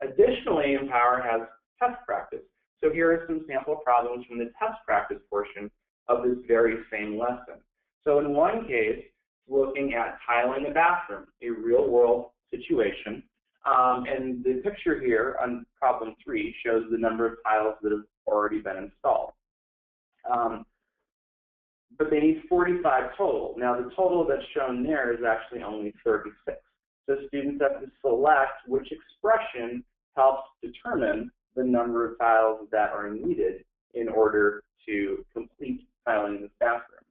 Additionally, Empower has test practice. So here are some sample problems from the test practice portion of this very same lesson. So in one case, looking at tiling a bathroom, a real-world situation. And the picture here on problem 3 shows the number of tiles that have already been installed. But they need 45 total. Now, the total that's shown there is actually only 36. So students have to select which expression helps determine the number of tiles that are needed in order to complete tiling this bathroom.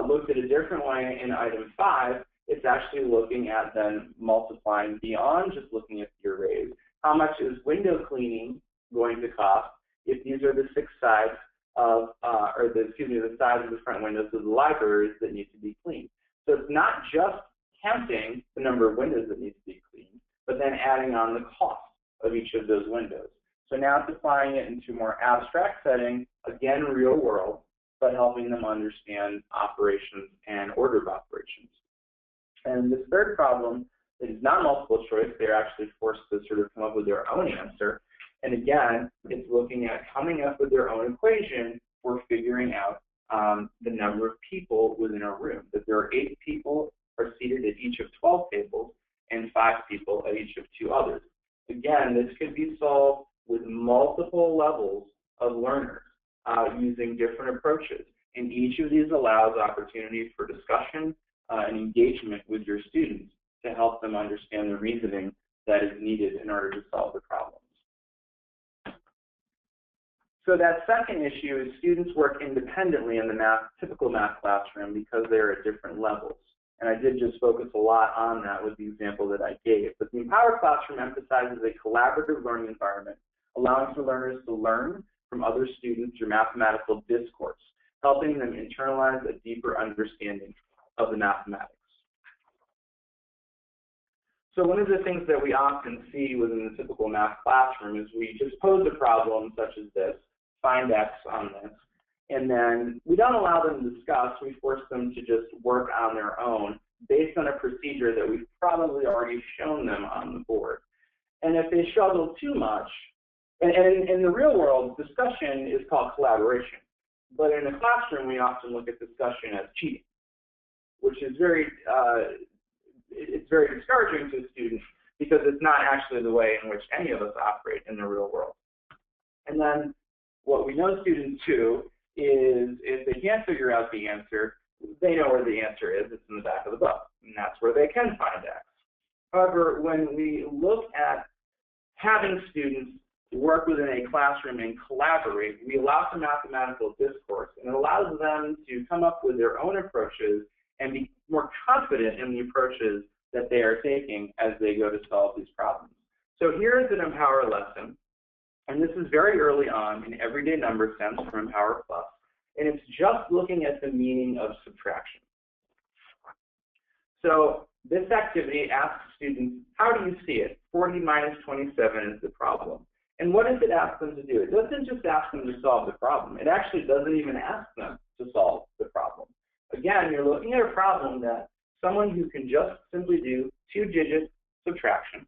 Looked at a different way in item 5, it's actually looking at then multiplying beyond just looking at the arrays. How much is window cleaning going to cost if these are the 6 sides of, the sides of the front windows of the libraries that need to be cleaned. So it's not just counting the number of windows that need to be cleaned, but then adding on the cost of each of those windows. So now it's applying it into a more abstract setting, again, real world, but helping them understand operations and order of operations. And this third problem is not multiple choice. They're actually forced to sort of come up with their own answer. And again, it's looking at coming up with their own equation for figuring out the number of people within a room. That there are 8 people are seated at each of 12 tables and 5 people at each of 2 others. Again, this could be solved with multiple levels of learners using different approaches. And each of these allows opportunities for discussion and engagement with your students to help them understand the reasoning that is needed in order to solve the problems. So that second issue is students work independently in the typical math classroom because they're at different levels. And I did just focus a lot on that with the example that I gave. But the Empower Classroom emphasizes a collaborative learning environment, allowing for learners to learn from other students through mathematical discourse, helping them internalize a deeper understanding of the mathematics. So one of the things that we often see within the typical math classroom is we just pose a problem such as this, find X on this, and then we don't allow them to discuss. We force them to just work on their own based on a procedure that we've probably already shown them on the board. And if they struggle too much, And in the real world, discussion is called collaboration. But in a classroom, we often look at discussion as cheating, which is it's very discouraging to students because it's not actually the way in which any of us operate in the real world. And then what we know students do is if they can't figure out the answer, they know where the answer is. It's in the back of the book, and that's where they can find X. However, when we look at having students work within a classroom and collaborate, we allow for mathematical discourse, and it allows them to come up with their own approaches and be more confident in the approaches that they are taking as they go to solve these problems. So here is an Empower lesson, and this is very early on in everyday number sense from Empower Plus, and it's just looking at the meaning of subtraction. So this activity asks students, how do you see it? 40 minus 27 is the problem. And what does it ask them to do? It doesn't just ask them to solve the problem. It actually doesn't even ask them to solve the problem. Again, you're looking at a problem that someone who can just simply do two-digit subtraction.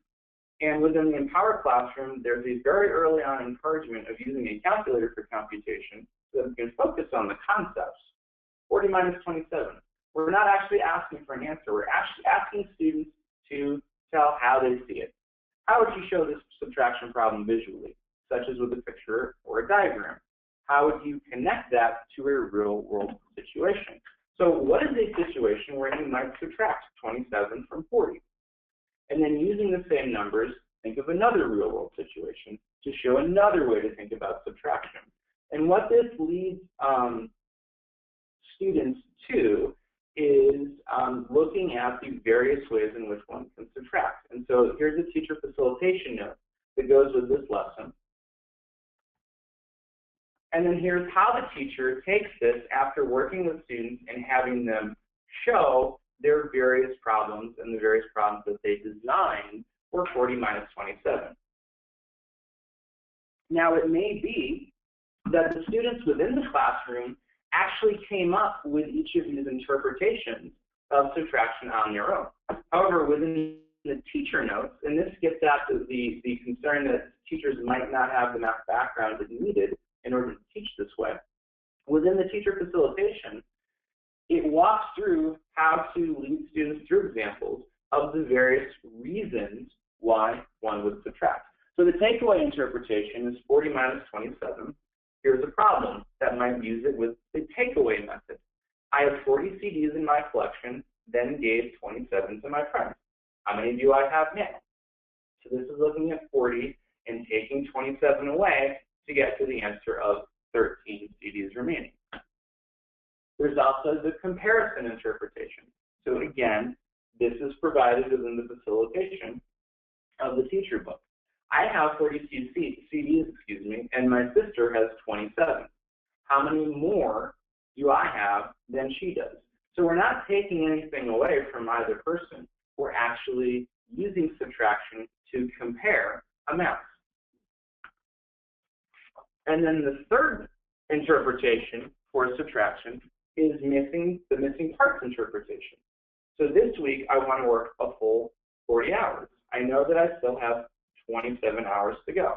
And within the Empower classroom, there's a very early on encouragement of using a calculator for computation so that we can focus on the concepts. 40 minus 27. We're not actually asking for an answer. We're actually asking students to tell how they see it. How would you show this subtraction problem visually, such as with a picture or a diagram? How would you connect that to a real-world situation? So what is a situation where you might subtract 27 from 40? And then using the same numbers, think of another real-world situation to show another way to think about subtraction. And what this leads students to is looking at the various ways in which one can subtract. And so here's a teacher facilitation note that goes with this lesson. And then here's how the teacher takes this after working with students and having them show their various problems and the various problems that they designed for 40 minus 27. Now, it may be that the students within the classroom actually came up with each of these interpretations of subtraction on their own. However, within the teacher notes, and this gets at the concern that teachers might not have the math background that's needed in order to teach this way, within the teacher facilitation, it walks through how to lead students through examples of the various reasons why one would subtract. So the takeaway interpretation is 40 minus 27. Here's a problem that might use it with the takeaway method. I have 40 CDs in my collection, then gave 27 to my friends. How many do I have now? So this is looking at 40 and taking 27 away to get to the answer of 13 CDs remaining. There's also the comparison interpretation. So again, this is provided within the facilitation of the teacher book. I have 40 CDs, and my sister has 27. How many more do I have than she does? So we're not taking anything away from either person. We're actually using subtraction to compare amounts. And then the third interpretation for subtraction is the missing parts interpretation. So this week, I want to work a full 40 hours. I know that I still have 27 hours to go.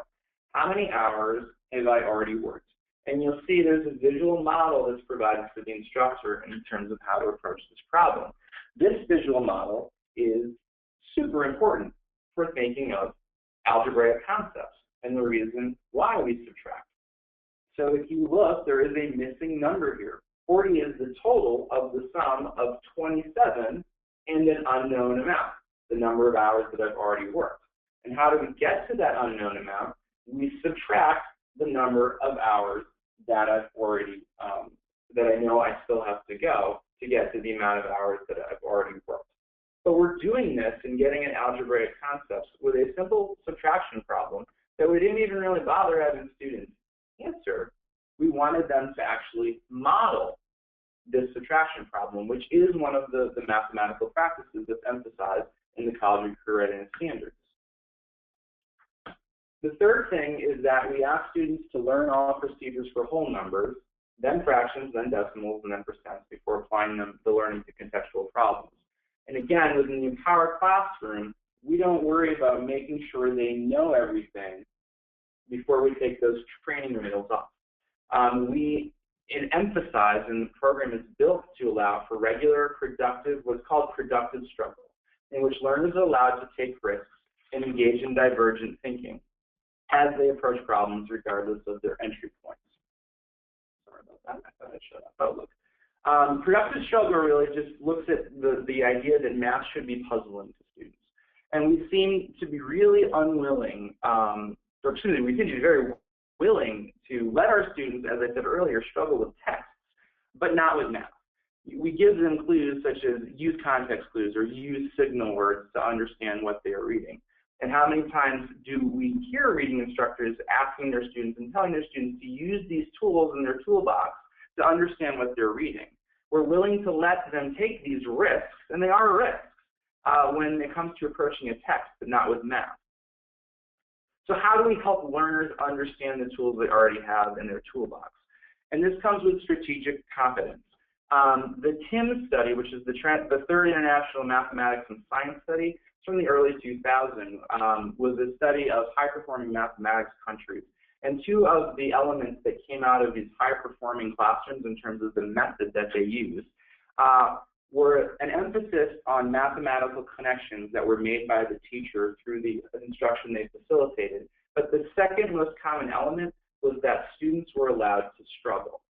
How many hours have I already worked? And you'll see there's a visual model that's provided for the instructor in terms of how to approach this problem. This visual model is super important for thinking of algebraic concepts and the reason why we subtract. So if you look, there is a missing number here. 40 is the total of the sum of 27 and an unknown amount, the number of hours that I've already worked. And how do we get to that unknown amount? We subtract the number of hours that I've already, that I know I still have to go to get to the amount of hours that I've already worked. But we're doing this and getting at algebraic concepts with a simple subtraction problem that we didn't even really bother having students answer. We wanted them to actually model this subtraction problem, which is one of the mathematical practices that's emphasized in the college and career readiness standards. The third thing is that we ask students to learn all procedures for whole numbers, then fractions, then decimals, and then percents before applying the learning to contextual problems. And again, within the Empower classroom, we don't worry about making sure they know everything before we take those training wheels off. We emphasize, and the program is built to allow for regular, productive, what's called productive struggle, in which learners are allowed to take risks and engage in divergent thinking as they approach problems regardless of their entry points. Sorry about that, I thought I'd shut up. Oh, look. Productive struggle really just looks at the idea that math should be puzzling to students. And we seem to be really unwilling, we seem to be very willing to let our students, as I said earlier, struggle with texts, but not with math. We give them clues such as use context clues or use signal words to understand what they are reading. And how many times do we hear reading instructors asking their students and telling their students to use these tools in their toolbox to understand what they're reading? We're willing to let them take these risks, and they are risks, when it comes to approaching a text, but not with math. So how do we help learners understand the tools they already have in their toolbox? And this comes with strategic competence. The TIM study, which is the Third International Mathematics and Science Study from the early 2000s, was a study of high-performing mathematics countries. And two of the elements that came out of these high-performing classrooms in terms of the method that they use were an emphasis on mathematical connections that were made by the teacher through the instruction they facilitated. But the second most common element was that students were allowed to struggle.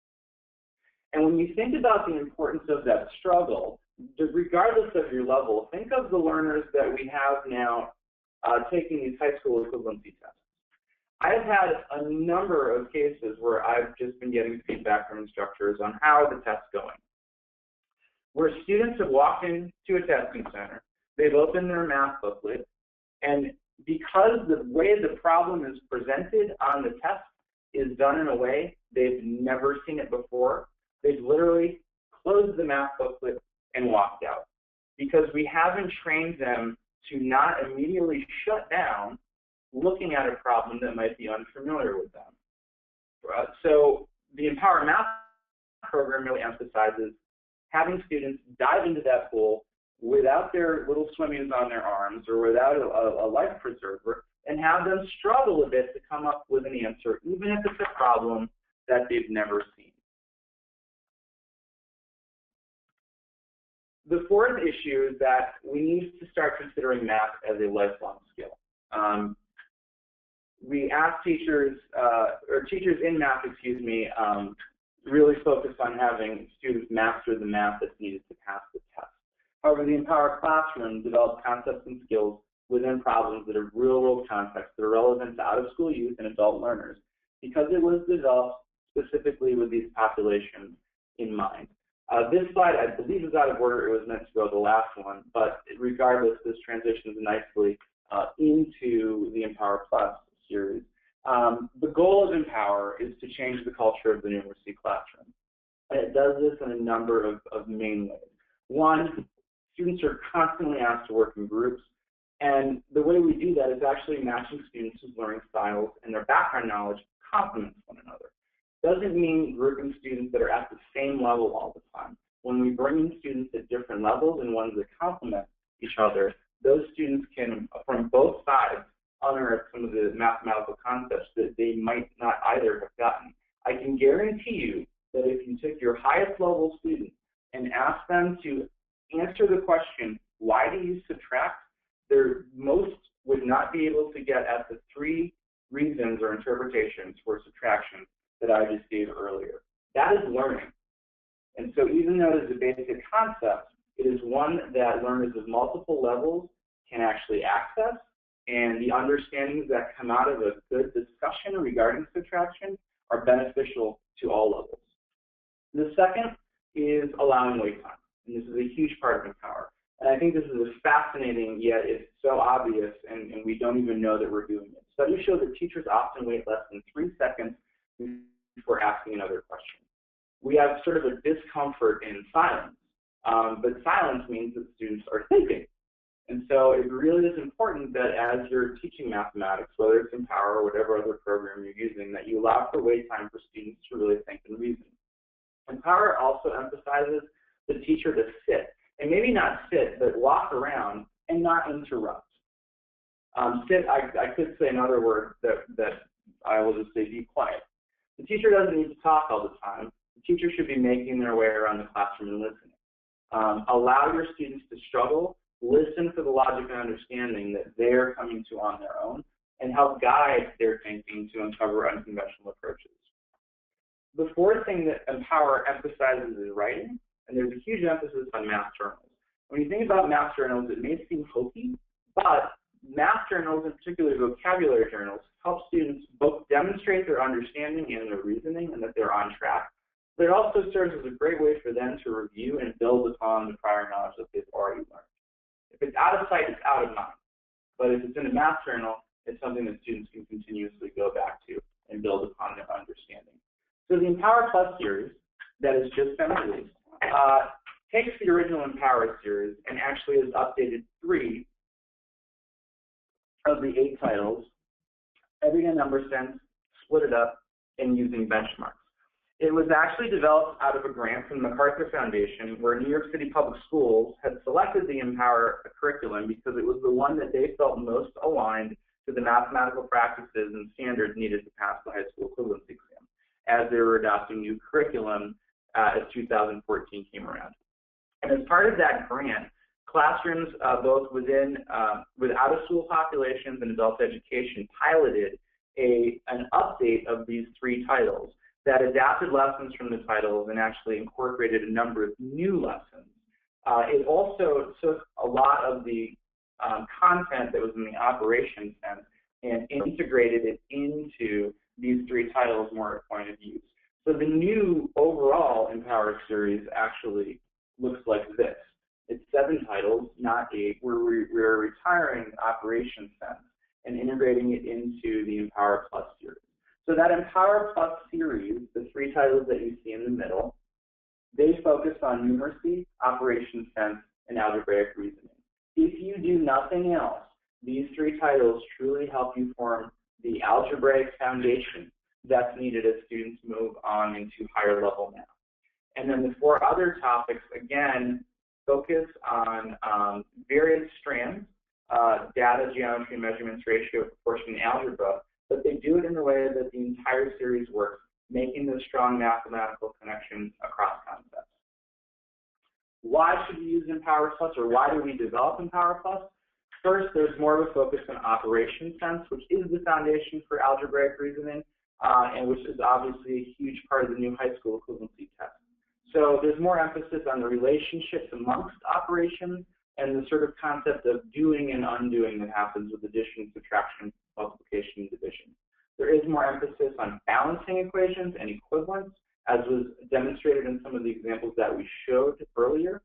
And when you think about the importance of that struggle, regardless of your level, think of the learners that we have now taking these high school equivalency tests. I've had a number of cases where I've just been getting feedback from instructors on how the test's going, where students have walked into a testing center, they've opened their math booklet, and because the way the problem is presented on the test is done in a way they've never seen it before, they've literally closed the math booklet and walked out, because we haven't trained them to not immediately shut down looking at a problem that might be unfamiliar with them. So the Empower Math program really emphasizes having students dive into that pool without their little swimmies on their arms or without a life preserver, and have them struggle a bit to come up with an answer, even if it's a problem that they've never seen. The fourth issue is that we need to start considering math as a lifelong skill. We ask teachers, or teachers in math, really focus on having students master the math that's needed to pass the test. However, the Empower Classroom develops concepts and skills within problems that are real-world contexts that are relevant to out-of-school youth and adult learners, because it was developed specifically with these populations in mind. This slide, I believe, is out of order. It was meant to go the last one, but regardless, this transitions nicely into the Empower Plus series. The goal of Empower is to change the culture of the numeracy classroom. And it does this in a number of main ways. One, students are constantly asked to work in groups, and the way we do that is actually matching students' learning styles and their background knowledge complements one another. Doesn't mean grouping students that are at the same level all the time. When we bring in students at different levels and ones that complement each other, those students can, from both sides, unearth some of the mathematical concepts that they might not either have gotten. I can guarantee you that if you took your highest level student and asked them to answer the question, why do you subtract? Most would not be able to get at the three reasons or interpretations for subtraction that I just gave earlier. That is learning. And so even though it is a basic concept, it is one that learners of multiple levels can actually access, and the understandings that come out of a good discussion regarding subtraction are beneficial to all levels. The second is allowing wait time, and this is a huge part of Empower. And I think this is fascinating, yet it's so obvious, and we don't even know that we're doing it. Studies show that teachers often wait less than 3 seconds before asking another question. We have sort of a discomfort in silence, but silence means that students are thinking. And so it really is important that as you're teaching mathematics, whether it's Empower or whatever other program you're using, that you allow for wait time for students to really think and reason. Empower also emphasizes the teacher to sit, and maybe not sit, but walk around and not interrupt. Sit, I could say another word that I will just say be quiet. The teacher doesn't need to talk all the time. The teacher should be making their way around the classroom and listening. Allow your students to struggle, listen for the logic and understanding that they're coming to on their own, and help guide their thinking to uncover unconventional approaches. The fourth thing that Empower emphasizes is writing, and there's a huge emphasis on math journals. When you think about math journals, it may seem hokey, but math journals, in particular vocabulary journals, help students both demonstrate their understanding and their reasoning and that they're on track, but it also serves as a great way for them to review and build upon the prior knowledge that they've already learned. If it's out of sight, it's out of mind. But if it's in a math journal, it's something that students can continuously go back to and build upon their understanding. So the Empower Plus series that has just been released takes the original Empower series and actually has updated 3 of the 8 titles, adding a number sense, split it up, and using benchmarks. It was actually developed out of a grant from the MacArthur Foundation, where New York City Public Schools had selected the Empower curriculum because it was the one that they felt most aligned to the mathematical practices and standards needed to pass the high school equivalency exam, as they were adopting new curriculum as 2014 came around. And as part of that grant, classrooms both within with out-of-school populations and adult education piloted an update of these 3 titles that adapted lessons from the titles and actually incorporated a number of new lessons. It also took a lot of the content that was in the operations sense and integrated it into these 3 titles more at point of use. So the new overall Empower series actually looks like this. It's 7 titles, not 8. We're retiring operations sense and integrating it into the Empower Plus series. So that Empower Plus series, the 3 titles that you see in the middle, they focus on numeracy, operations sense, and algebraic reasoning. If you do nothing else, these 3 titles truly help you form the algebraic foundation that's needed as students move on into higher level math. And then the 4 other topics, again, focus on various strands, data, geometry, measurements, ratio, proportion, and algebra, but they do it in a way that the entire series works, making those strong mathematical connections across concepts. Why should we use Empower Plus, or why do we develop Empower Plus? First, there's more of a focus on operations sense, which is the foundation for algebraic reasoning, and which is obviously a huge part of the new high school equivalency test. So there's more emphasis on the relationships amongst operations and the sort of concept of doing and undoing that happens with addition, subtraction, multiplication, and division. There is more emphasis on balancing equations and equivalence, as was demonstrated in some of the examples that we showed earlier.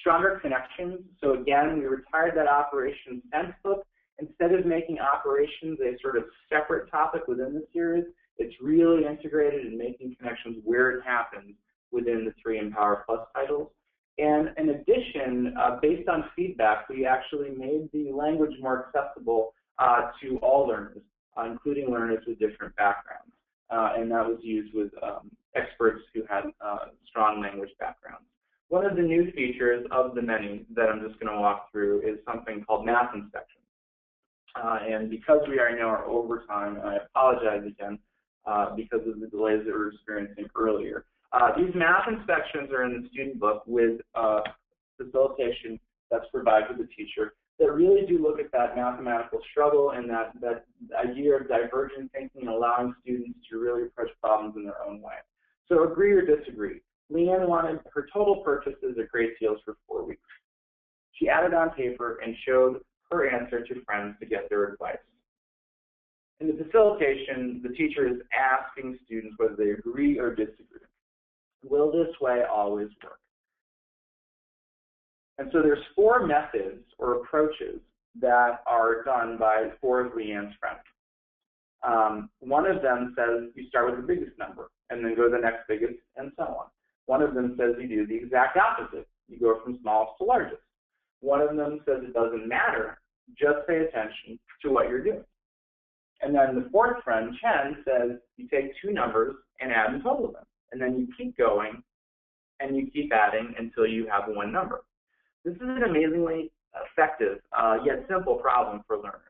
Stronger connections. So again, we retired that operations sense book. Instead of making operations a sort of separate topic within the series, it's really integrated and making connections where it happens within the 3 Empower Plus titles. And in addition, based on feedback, we actually made the language more accessible to all learners, including learners with different backgrounds. And that was used with experts who had strong language backgrounds. One of the new features of the many that I'm just going to walk through is something called math inspection. And because we are now over time, I apologize again because of the delays that we were experiencing earlier. These math inspections are in the student book with facilitation that's provided to the teacher that really do look at that mathematical struggle and that idea of divergent thinking and allowing students to really approach problems in their own way. So agree or disagree. Leanne wanted her total purchases at Great Deals for 4 weeks. She added on paper and showed her answer to friends to get their advice. In the facilitation, the teacher is asking students whether they agree or disagree. Will this way always work? And so there's 4 methods or approaches that are done by 4 of Leanne's friends. One of them says you start with the biggest number and then go to the next biggest and so on. One of them says you do the exact opposite. You go from smallest to largest. One of them says it doesn't matter, just pay attention to what you're doing. And then the 4th friend, Chen, says you take 2 numbers and add and total them. And then you keep going and you keep adding until you have 1 number. This is an amazingly effective yet simple problem for learners.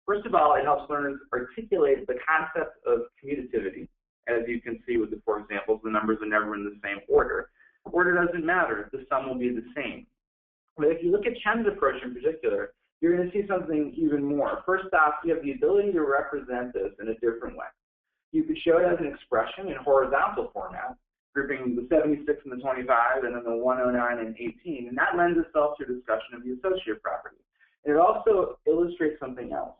First of all, it helps learners articulate the concept of commutativity. As you can see with the four examples, the numbers are never in the same order. Order doesn't matter. The sum will be the same. But if you look at Chen's approach in particular, you're going to see something even more. First off, you have the ability to represent this in a different way. You could show it as an expression in horizontal format, grouping the 76 and the 25, and then the 109 and 18, and that lends itself to a discussion of the associative property. And it also illustrates something else.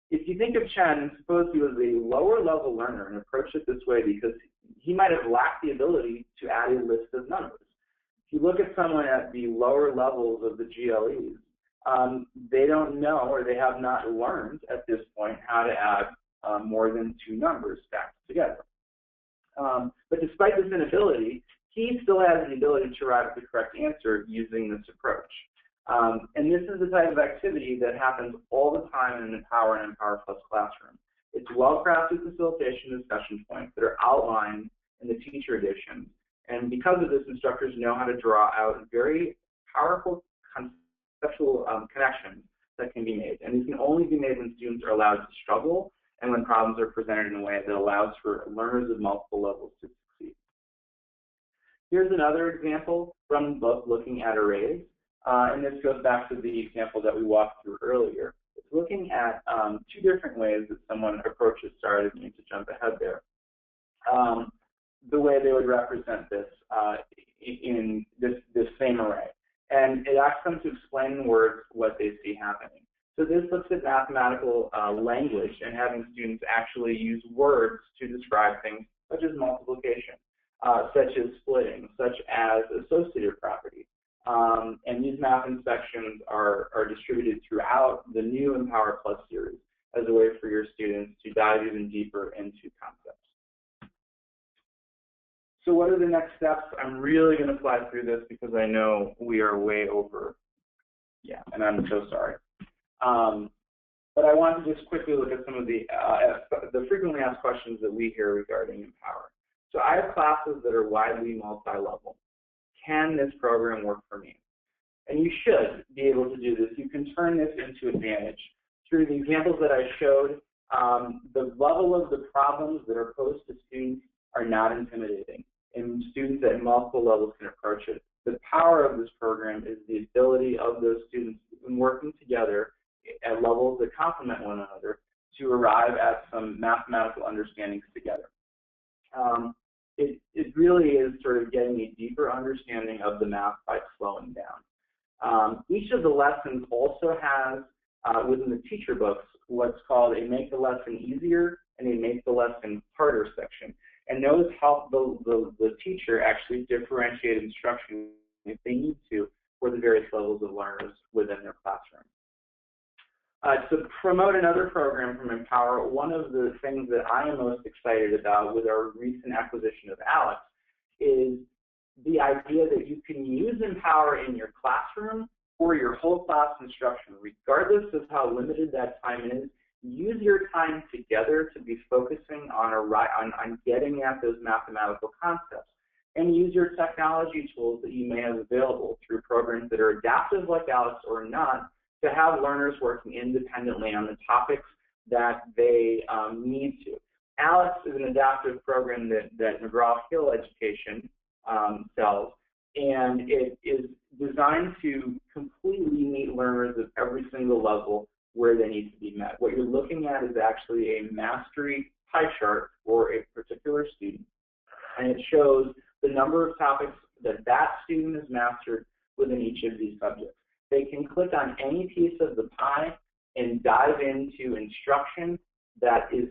If you think of Chen, suppose he was a lower level learner and approached it this way because he might have lacked the ability to add a list of numbers. If you look at someone at the lower levels of the GLEs, they don't know, or they have not learned at this point, how to add more than two numbers stacked together. But despite this inability, he still has the ability to arrive at the correct answer using this approach. And this is the type of activity that happens all the time in an Empower and Empower Plus classroom. It's well-crafted facilitation discussion points that are outlined in the teacher edition. And because of this, instructors know how to draw out very powerful conceptual connections that can be made. And these can only be made when students are allowed to struggle and when problems are presented in a way that allows for learners of multiple levels to succeed. Here's another example from the book looking at arrays. And this goes back to the example that we walked through earlier. It's looking at two different ways that someone approaches, sorry, I didn't mean to jump ahead there, the way they would represent this in this same array. And it asks them to explain in words what they see happening. So this looks at mathematical language and having students actually use words to describe things such as multiplication, such as splitting, such as associative property. And these math inspections are distributed throughout the new Empower Plus series as a way for your students to dive even deeper into concepts. So what are the next steps? I'm really going to fly through this because I know we are way over. Yeah, and I'm so sorry. But I want to just quickly look at some of the frequently asked questions that we hear regarding Empower. So I have classes that are widely multi-level. Can this program work for me? And you should be able to do this. You can turn this into advantage. Through the examples that I showed, the level of the problems that are posed to students are not intimidating, and students at multiple levels can approach it. The power of this program is the ability of those students in working together at levels that complement one another to arrive at some mathematical understandings together. It really is sort of getting a deeper understanding of the math by slowing down. Each of the lessons also has, within the teacher books, what's called a make the lesson easier and a make the lesson harder section. And those help the teacher actually differentiate instruction if they need to for the various levels of learners within their classroom. To promote another program from Empower, one of the things that I am most excited about with our recent acquisition of ALEX is the idea that you can use Empower in your classroom or your whole class instruction, regardless of how limited that time is. Use your time together to be focusing on getting at those mathematical concepts, and use your technology tools that you may have available through programs that are adaptive like ALEX or not, to have learners working independently on the topics that they need to. ALEX is an adaptive program that McGraw-Hill Education sells, and it is designed to completely meet learners of every single level where they need to be met. What you're looking at is actually a mastery pie chart for a particular student, and it shows the number of topics that that student has mastered within each of these subjects. They can click on any piece of the pie and dive into instruction that is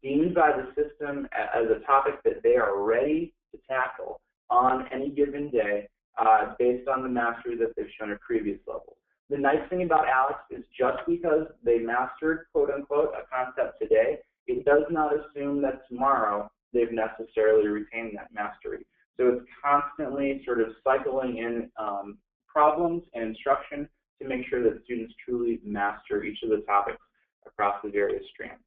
deemed by the system as a topic that they are ready to tackle on any given day based on the mastery that they've shown at previous levels. The nice thing about ALEX is just because they mastered, quote unquote, a concept today, it does not assume that tomorrow they've necessarily retained that mastery. So it's constantly sort of cycling in problems and instruction to make sure that students truly master each of the topics across the various strands.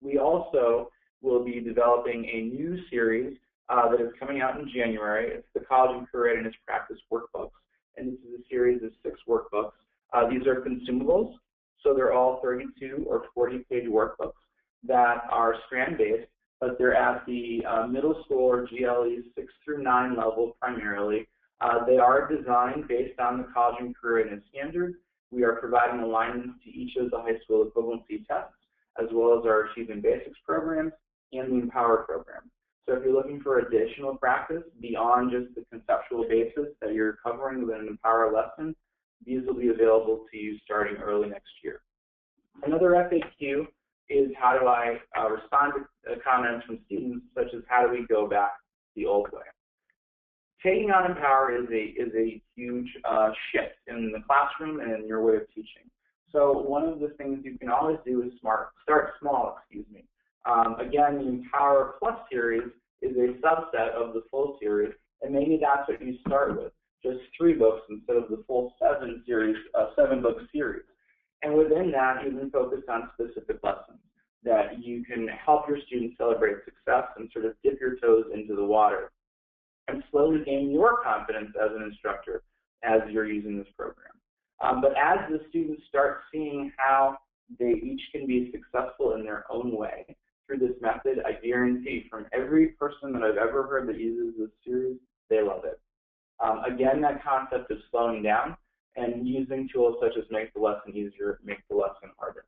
We also will be developing a new series that is coming out in January. It's the College and Career Readiness Practice Workbooks, and this is a series of 6 workbooks. These are consumables, So they're all 32 or 40-page workbooks that are strand-based, but they're at the middle school or GLE 6 through 9 level primarily. They are designed based on the college and career readiness standards. We are providing alignments to each of the high school equivalency tests, as well as our Achievement Basics programs and the Empower program. So if you're looking for additional practice beyond just the conceptual basis that you're covering within an Empower lesson, these will be available to you starting early next year. Another FAQ is how do I respond to comments from students, such as how do we go back the old way. Taking on Empower is a huge shift in the classroom and in your way of teaching. So one of the things you can always do is start small, Again, the Empower Plus series is a subset of the full series, and maybe that's what you start with, just 3 books instead of the full 7-book series. And within that, you can focus on specific lessons that you can help your students celebrate success and sort of dip your toes into the water and slowly gain your confidence as an instructor as you're using this program. But as the students start seeing how they each can be successful in their own way through this method, I guarantee from every person that I've ever heard that uses this series, they love it. Again, that concept of slowing down and using tools such as make the lesson easier, make the lesson harder.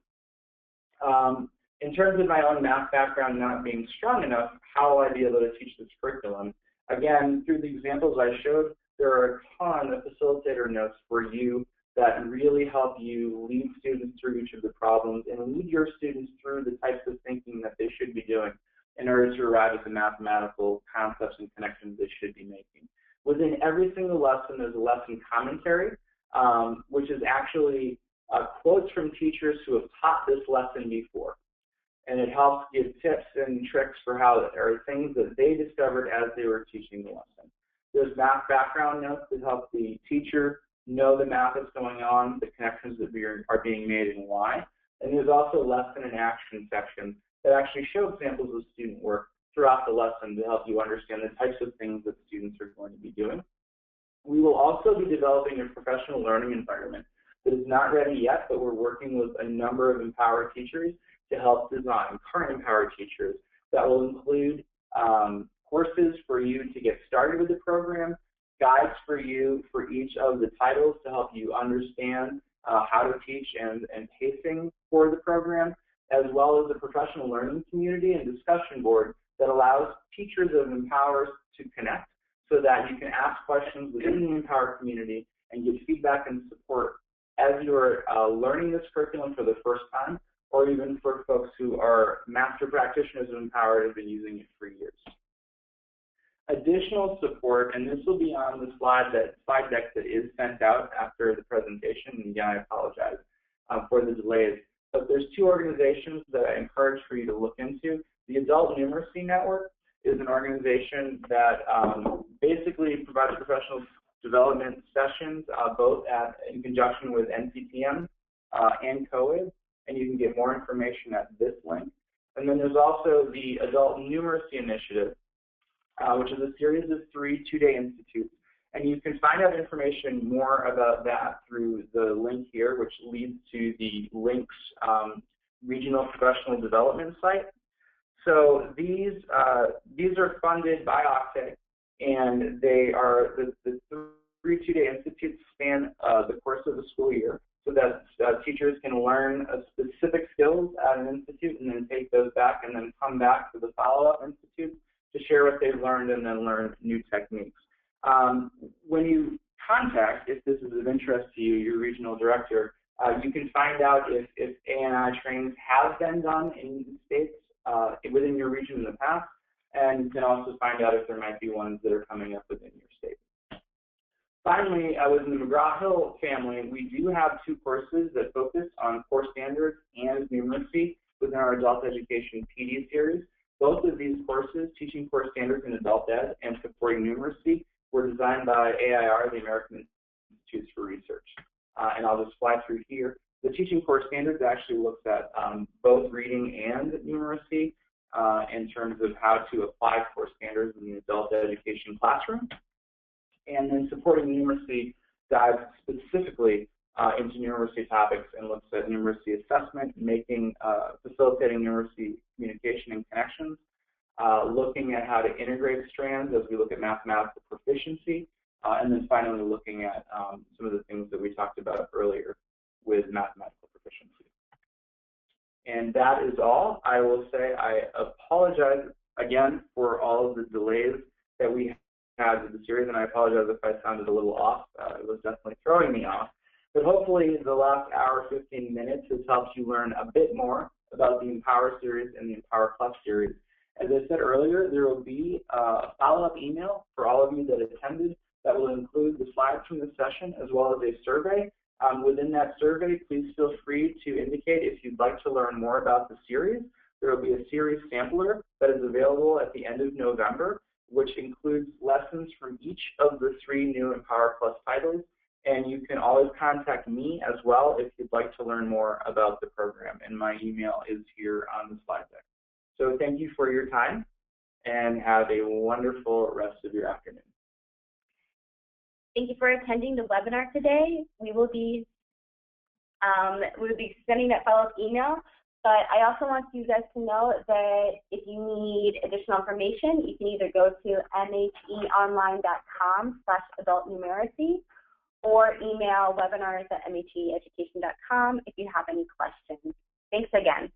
In terms of my own math background not being strong enough, how will I be able to teach this curriculum? Again, through the examples I showed, there are a ton of facilitator notes for you that really help you lead students through each of the problems and lead your students through the types of thinking that they should be doing in order to arrive at the mathematical concepts and connections they should be making. Within every single lesson, there's a lesson commentary, which is actually quotes from teachers who have taught this lesson before. And it helps give tips and tricks for how, or things that they discovered as they were teaching the lesson. There's math background notes that help the teacher know the math that's going on, the connections that are being made and why. And there's also lesson and action sections that actually show examples of student work throughout the lesson to help you understand the types of things that students are going to be doing. We will also be developing a professional learning environment that is not ready yet, but we're working with a number of Empower teachers to help design, current Empower teachers, that will include courses for you to get started with the program, guides for you for each of the titles to help you understand how to teach and pacing for the program, as well as a professional learning community and discussion board that allows teachers of Empower to connect so that you can ask questions within the Empower community and get feedback and support as you're learning this curriculum for the first time, or even for folks who are master practitioners of Empower and have been using it for years. Additional support, and this will be on the slide deck that is sent out after the presentation, and again, I apologize for the delays, but there's 2 organizations that I encourage for you to look into. The Adult Numeracy Network is an organization that basically provides professional development sessions, both in conjunction with NCTM and COAD, and you can get more information at this link. And then there's also the Adult Numeracy Initiative, which is a series of 3 two-day institutes. And you can find out information more about that through the link here, which leads to the LINKS Regional Professional Development site. So these are funded by OCTAE, and they are the 3 two-day institutes span the course of the school year, so that teachers can learn specific skills at an institute and then take those back and then come back to the follow-up institute to share what they've learned and then learn new techniques. When you contact, if this is of interest to you, your regional director, you can find out if ANI trainings have been done in states within your region in the past, and you can also find out if there might be ones that are coming up within your state. Finally, within the McGraw-Hill family, we do have 2 courses that focus on core standards and numeracy within our adult education PD series. Both of these courses, Teaching Core Standards in Adult Ed and Supporting Numeracy, were designed by AIR, the American Institutes for Research. And I'll just fly through here. The Teaching Core Standards actually looks at both reading and numeracy in terms of how to apply core standards in the adult education classroom. And then Supporting Numeracy dives specifically into numeracy topics and looks at numeracy assessment, facilitating numeracy communication and connections, looking at how to integrate strands as we look at mathematical proficiency, and then finally looking at some of the things that we talked about earlier with mathematical proficiency. And that is all. I will say I apologize again for all of the delays that we had with the series, and I apologize if I sounded a little off. It was definitely throwing me off. But hopefully the last hour, 15 minutes has helped you learn a bit more about the Empower series and the Empower Plus series. As I said earlier, there will be a follow-up email for all of you that attended that will include the slides from the session as well as a survey. Within that survey, please feel free to indicate if you'd like to learn more about the series. There will be a series sampler that is available at the end of November, which includes lessons from each of the 3 new Empower Plus titles. And you can always contact me as well if you'd like to learn more about the program. And my email is here on the slide deck. So thank you for your time, and have a wonderful rest of your afternoon. Thank you for attending the webinar today. We will be sending that follow-up email, but I also want you guys to know that if you need additional information, you can either go to mheonline.com/adultnumeracy or email webinars@mheeducation.com if you have any questions. Thanks again.